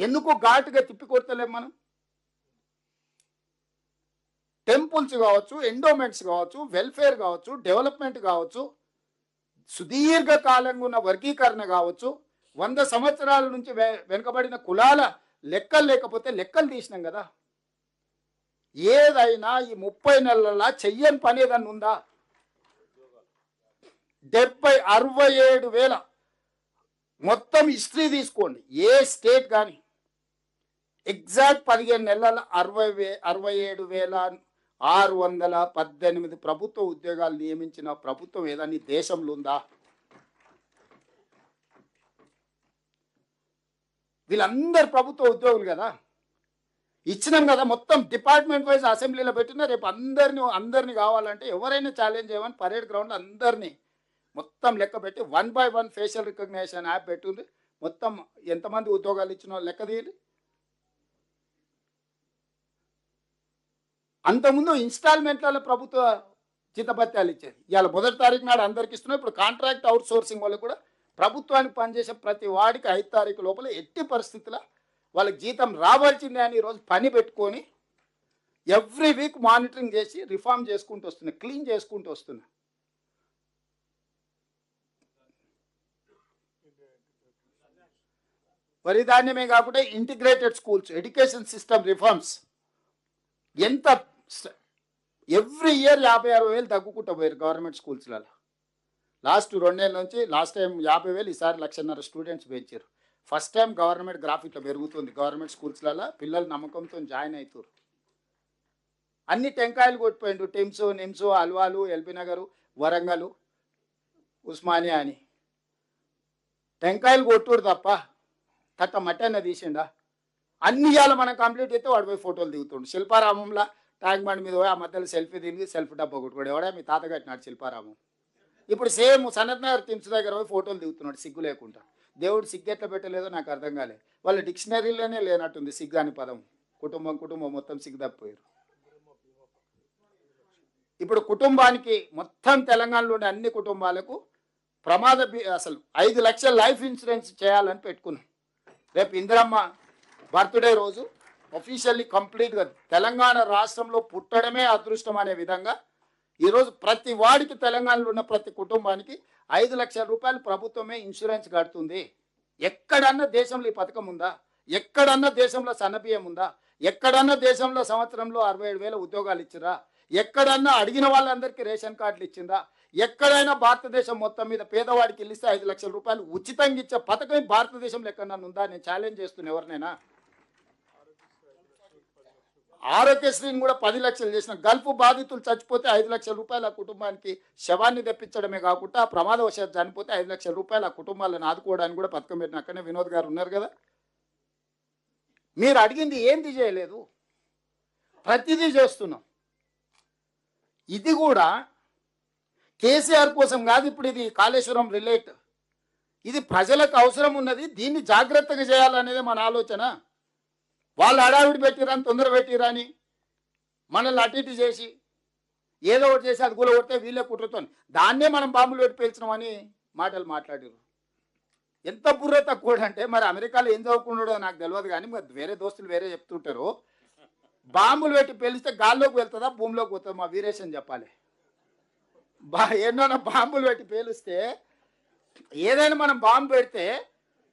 ఎందుకు ఘాటుగా తిప్పికొడతలేము మనం? టెంపుల్స్ కావచ్చు, ఎండోమెంట్స్ కావచ్చు, వెల్ఫేర్ కావచ్చు, డెవలప్మెంట్ కావచ్చు, సుదీర్ఘకాలంగా ఉన్న వర్గీకరణ కావచ్చు, 100 సంవత్సరాల నుంచి వెనుకబడిన కులాల లెక్కలు లేకపోతే లెక్కలు తీసినాం కదా. ఏదైనా ఈ 30 నెలల చెయ్యని పని ఏదన్నా ఉందా? 67,000 మొత్తం హిస్టరీ తీసుకోండి, ఏ స్టేట్ కానీ ఎగ్జాక్ట్ 15 నెలల 67,618 ప్రభుత్వ ఉద్యోగాలు నియమించిన ప్రభుత్వం ఏదన్నా దేశంలో ఉందా? వీళ్ళందరూ ప్రభుత్వ ఉద్యోగులు కదా, ఇచ్చినాం కదా. మొత్తం డిపార్ట్మెంట్ వైజ్ అసెంబ్లీలో పెట్టినా రేపు అందరినీ కావాలంటే ఎవరైనా ఛాలెంజ్ చేయమని పరేడ్ గ్రౌండ్లో అందరినీ మొత్తం లెక్క పెట్టి 1 by 1 ఫేషియల్ రికగ్నేషన్ యాప్ పెట్టుంది. మొత్తం ఎంతమంది ఉద్యోగాలు ఇచ్చినో లెక్క తీయాలి. అంతకుముందు ఇన్స్టాల్మెంట్లలో ప్రభుత్వ జీతభత్యాలు ఇచ్చేది. ఇవాళ 1వ తారీఖు నాడు అందరికి ఇస్తున్నాం. ఇప్పుడు కాంట్రాక్ట్ అవుట్ సోర్సింగ్ వల్ల కూడా ప్రభుత్వానికి పనిచేసే ప్రతి వాడికి 5 తారీఖు లోపల ఎట్టి పరిస్థితుల్లో వాళ్ళకి జీతం రావాల్సిందే అని ఈరోజు పని పెట్టుకొని ఎవ్రీ వీక్ మానిటరింగ్ చేసి రిఫార్మ్ చేసుకుంటూ వస్తున్నా, క్లీన్ చేసుకుంటూ వస్తున్నా. వరి ధాన్యమే కాకుండా integrated schools, education system reforms ఎంత ఎవ్రీ ఇయర్ 56,000 తగ్గుకుంటూ పోయారు గవర్నమెంట్ స్కూల్స్లలో. లాస్ట్ 2 నెలల నుంచి లాస్ట్ టైం 50,000, ఈసారి 1,50,000 స్టూడెంట్స్ పెంచారు. ఫస్ట్ టైం గవర్నమెంట్ గ్రాఫిక్లో పెరుగుతుంది గవర్నమెంట్ స్కూల్స్లలో. పిల్లలు నమ్మకంతో జాయిన్ అవుతారు. అన్ని టెంకాయలు కొట్టిపోయిండు, టిమ్స్, నిమ్స్, అల్వాలు, ఎల్బీ నగరు, వరంగల్, ఉస్మానియా అని టెంకాయలు కొట్టుడు తప్ప కట్ట మట్టి అన్న తీసిండా? అన్ని ఇవాళ మనం కంప్లీట్ అయితే వాడు పోయి ఫోటోలు దిగుతుండు. శిల్పారామంలో ట్యాంక్ బండ్ మీద పోయి ఆ మధ్యలో సెల్ఫీ దిగి సెల్ఫీ డబ్బా కొట్టుకోడు. ఎవడా మీ తాత కట్టినాడు శిల్పారామం. ఇప్పుడు సేమ్ సనత్ నగర్ టిమ్స్ దగ్గర పోయి ఫోటోలు దిగుతున్నాడు సిగ్గు లేకుండా. దేవుడు సిగ్గు ఎట్లా పెట్టలేదో నాకు అర్థం కాలే. వాళ్ళ డిక్షనరీలోనే లేనట్టుంది సిగ్గు అని పదం. కుటుంబం మొత్తం సిగ్గు తప్పిపోయారు. ఇప్పుడు కుటుంబానికి మొత్తం తెలంగాణలో ఉండే అన్ని కుటుంబాలకు అసలు 5 లక్షల లైఫ్ ఇన్సూరెన్స్ చేయాలని పెట్టుకున్నాం. రేపు ఇందిరమ్మ బర్త్డే రోజు అఫీషియల్లీ కంప్లీట్గా తెలంగాణ రాష్ట్రంలో పుట్టడమే అదృష్టం అనే విధంగా ఈరోజు ప్రతి వాడికి తెలంగాణలో ఉన్న ప్రతి కుటుంబానికి 5 లక్షల రూపాయలు ప్రభుత్వమే ఇన్సూరెన్స్ కడుతుంది. ఎక్కడన్నా దేశంలో ఈ పథకం ఉందా? ఎక్కడన్నా దేశంలో సన్నబియ్యం ఉందా? ఎక్కడన్నా దేశంలో సంవత్సరంలో 67,000 ఉద్యోగాలు ఇచ్చిరా? ఎక్కడన్నా అడిగిన వాళ్ళందరికీ రేషన్ కార్డులు ఇచ్చిందా? ఎక్కడైనా భారతదేశం మొత్తం మీద పేదవాడికి ఇస్తే 5 లక్షల రూపాయలు ఉచితంగా ఇచ్చే పథకం భారతదేశంలో ఎక్కడన్నా ఉందా? నేను ఛాలెంజ్ చేస్తున్నా ఎవరినైనా. ఆరోగ్యశ్రీని కూడా 10 లక్షలు చేసిన. గల్ఫ్ బాధితులు చచ్చిపోతే 5 లక్షల రూపాయలు ఆ కుటుంబానికి శవాన్ని తెప్పించడమే కాకుండా ప్రమాదవశాత్తు చనిపోతే 5 లక్షల రూపాయలు ఆ కుటుంబాలను ఆదుకోవడానికి కూడా పథకం పెట్టిన. అక్కడనే వినోద్ గారు ఉన్నారు కదా. మీరు అడిగింది ఏంది చేయలేదు, ప్రతిదీ చేస్తున్నాం. ఇది కూడా కేసీఆర్ కోసం కాదు. ఇప్పుడు ఇది కాళేశ్వరం రిలేట్, ఇది ప్రజలకు అవసరం ఉన్నది. దీన్ని జాగ్రత్తగా చేయాలనేది మన ఆలోచన. వాళ్ళు హడావిడి పెట్టిరని, తొందర పెట్టిరని మనల్ని అటు ఇటు చేసి ఏదో ఒకటి చేసి అది గుల కొడితే వీళ్ళే కుట్రతో దాన్నే మనం బాంబులు పెట్టి పేల్చినామని మాటలు మాట్లాడారు. ఎంత బుర్ర తక్కువ అంటే మరి అమెరికాలో ఏం చదువుకున్నాడో నాకు తెలియదు కానీ మరి వేరే దోస్తులు వేరే చెప్తుంటారు. బాంబులు పెట్టి పేలిస్తే గాల్లోకి వెళ్తుందా భూమిలోకి పోతుందా? మా వీరేషన్ చెప్పాలి. ఎన్నో బాంబులు పెట్టి పేలిస్తే ఏదైనా మనం బాంబు పెడితే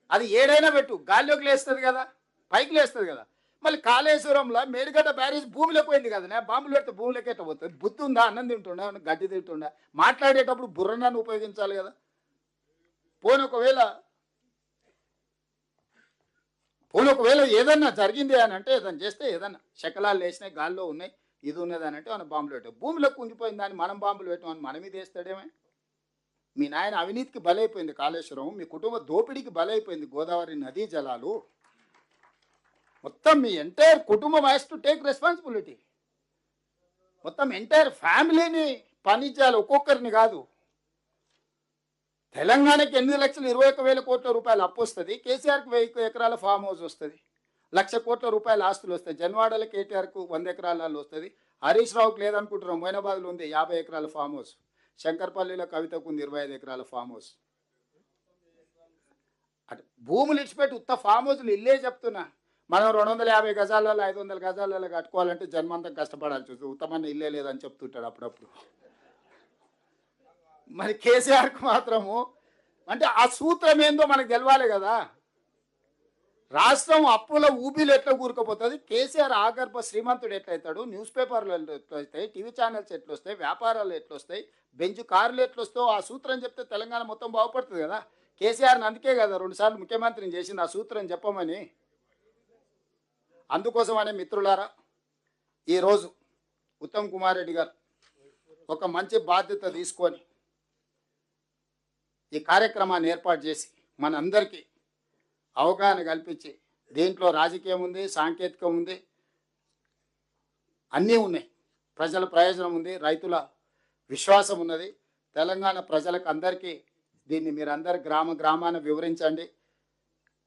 అది ఏడైనా పెట్టు గాల్లోకి లేస్తుంది కదా, పైకి లేస్తుంది కదా. మళ్ళీ కాళేశ్వరంలో మేడిగడ్డ బ్యారేజ్ భూమిలోకి పోయింది కదా, బాంబులు పెడితే భూమిలోకి ఎట్లా పోతుంది? బుద్ధి ఉందా? అన్నం తింటుండా, గడ్డి తింటుండా? మాట్లాడేటప్పుడు బుర్రనాన్ని ఉపయోగించాలి కదా. పోనీ ఒకవేళ పోనీ ఒకవేళ ఏదన్నా జరిగింది అని అంటే ఏదైనా చేస్తే ఏదన్నా శకలాలు లేచినాయి గాల్లో ఉన్నాయి ఇది ఉన్నది అని అంటే మనం బాంబులు పెట్టాం. భూమిలో కుంగిపోయింది దాన్ని మనం బాంబులు పెట్టామని మన మీద వేస్తాడేమే. మీ నాయన అవినీతికి బలైపోయింది కాళేశ్వరం, మీ కుటుంబ దోపిడీకి బలైపోయింది గోదావరి నదీ జలాలు. మొత్తం మీ ఎంటైర్ కుటుంబం హ్యాస్ టు టేక్ రెస్పాన్సిబిలిటీ. మొత్తం ఎంటైర్ ఫ్యామిలీని పనిచేయాలి, ఒక్కొక్కరిని కాదు. తెలంగాణకి 8,21,000 కోట్ల అప్పు వస్తుంది, కేసీఆర్కి 1000 ఎకరాల ఫామ్ హౌస్ వస్తుంది, 1,00,000 కోట్ల రూపాయల ఆస్తులు వస్తాయి. జన్వాడల కేటీఆర్కు 100 ఎకరాలలో వస్తుంది. హరీష్ రావుకి లేదనుకుంటున్నాం, మొయినాబాద్లో ఉంది 50 ఎకరాల ఫామ్ హౌస్, శంకర్పల్లిలో కవితకు ఉంది 25 ఎకరాల ఫామ్ హౌస్. అటు భూములు ఇచ్చిపెట్టి ఉత్త ఫామ్ హౌస్లు ఇల్లే చెప్తున్నా. మనం 250 గజాలలో 500 గజాలలో కట్టుకోవాలంటే జన్మంతం కష్టపడాల్సి వస్తుంది. ఉత్తమన్న ఇల్లే లేదని చెప్తుంటాడు అప్పుడప్పుడు. మరి కేసీఆర్కి మాత్రము అంటే ఆ సూత్రం ఏందో మనకు తెలవాలి కదా. రాష్ట్రం అప్పుల ఊబిలు ఎట్లా కూరుకుపోతుంది, కేసీఆర్ ఆగర్భ శ్రీమంతుడు ఎట్లయితాడు, న్యూస్ పేపర్లు ఎట్లొస్తాయి, టీవీ ఛానల్స్ ఎట్లొస్తాయి, వ్యాపారాలు ఎట్లొస్తాయి, బెంచ్ కార్లు ఎట్లొస్తావు, ఆ సూత్రం చెప్తే తెలంగాణ మొత్తం బాగుపడుతుంది కదా. కేసీఆర్ని అందుకే కదా 2 సార్లు ముఖ్యమంత్రిని చేసింది ఆ సూత్రం చెప్పమని. అందుకోసమనే మిత్రులారా, ఈరోజు ఉత్తమ్ కుమార్ రెడ్డి గారు ఒక మంచి బాధ్యత తీసుకొని ఈ కార్యక్రమాన్ని ఏర్పాటు చేసి మనందరికీ అవగాహన కల్పించి, దీంట్లో రాజకీయం ఉంది, సాంకేతికం ఉంది, అన్నీ ఉన్నాయి, ప్రజల ప్రయోజనం ఉంది, రైతుల విశ్వాసం ఉన్నది. తెలంగాణ ప్రజలకు అందరికీ దీన్ని మీరందరు గ్రామాన వివరించండి.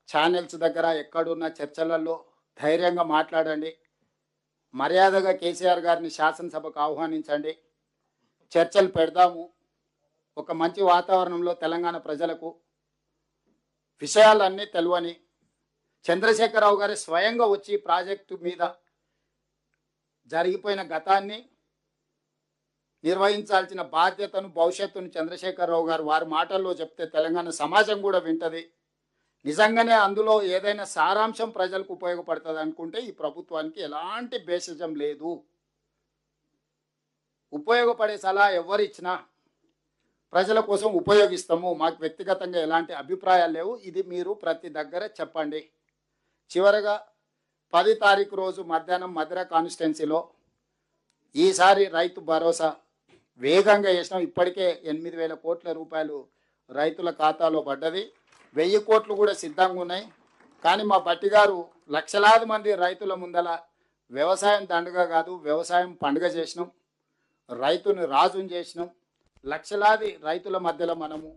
ఛానల్స్ దగ్గర ఎక్కడున్న చర్చలలో ధైర్యంగా మాట్లాడండి. మర్యాదగా కేసీఆర్ గారిని శాసనసభకు ఆహ్వానించండి. చర్చలు పెడదాము. ఒక మంచి వాతావరణంలో తెలంగాణ ప్రజలకు విషయాలన్నీ తెలియని చంద్రశేఖరరావు గారి స్వయంగా వచ్చి ప్రాజెక్టు మీద జరిగిపోయిన గతాన్ని నిర్వహించాల్సిన బాధ్యతను భవిష్యత్తును చంద్రశేఖరరావు గారు వారి మాటల్లో చెప్తే తెలంగాణ సమాజం కూడా వింటది. నిజంగానే అందులో ఏదైనా సారాంశం ప్రజలకు ఉపయోగపడుతుంది అనుకుంటే ఈ ప్రభుత్వానికి ఎలాంటి భేషజం లేదు. ఉపయోగపడే సలహా ఎవరిచ్చినా ప్రజల కోసం ఉపయోగిస్తాము. మాకు వ్యక్తిగతంగా ఎలాంటి అభిప్రాయాలు లేవు. ఇది మీరు ప్రతి దగ్గర చెప్పండి. చివరగా 10 తారీఖు రోజు మధ్యాహ్నం మధుర కాన్స్టిట్యున్సీలో ఈసారి రైతు భరోసా వేగంగా వేసినాం. ఇప్పటికే 8,000 కోట్ల రూపాయలు రైతుల ఖాతాలో పడ్డది. 1000 కోట్లు కూడా సిద్ధంగా ఉన్నాయి. కానీ మా బట్టి గారు లక్షలాది మంది రైతుల ముందల వ్యవసాయం దండగా కాదు, వ్యవసాయం పండుగ చేసినాం, రైతుని రాజుని చేసినాం. లక్షలాది రైతుల మధ్యలో మనము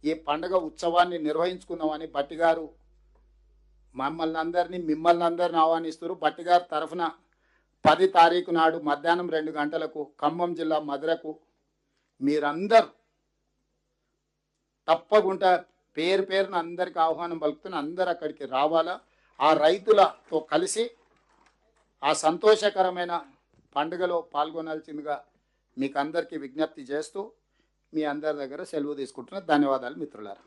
ఈ పండుగ ఉత్సవాన్ని నిర్వహించుకుందామని బట్టిగారు మిమ్మల్ని అందరినీ ఆహ్వానిస్తారు. బట్టిగారు తరఫున 10 తారీఖు నాడు మధ్యాహ్నం 2 గంటలకు ఖమ్మం జిల్లా మధురకు మీరందరూ తప్పకుండా పేరున అందరికి ఆహ్వానం పలుకుతున్న అందరు అక్కడికి రావాలా. ఆ రైతులతో కలిసి ఆ సంతోషకరమైన పండుగలో పాల్గొనాల్సిందిగా మీకు అందరికీ విజ్ఞప్తి చేస్తూ మీ అందరి దగ్గర సెలవు తీసుకుంటున్నా. ధన్యవాదాలు మిత్రులారా.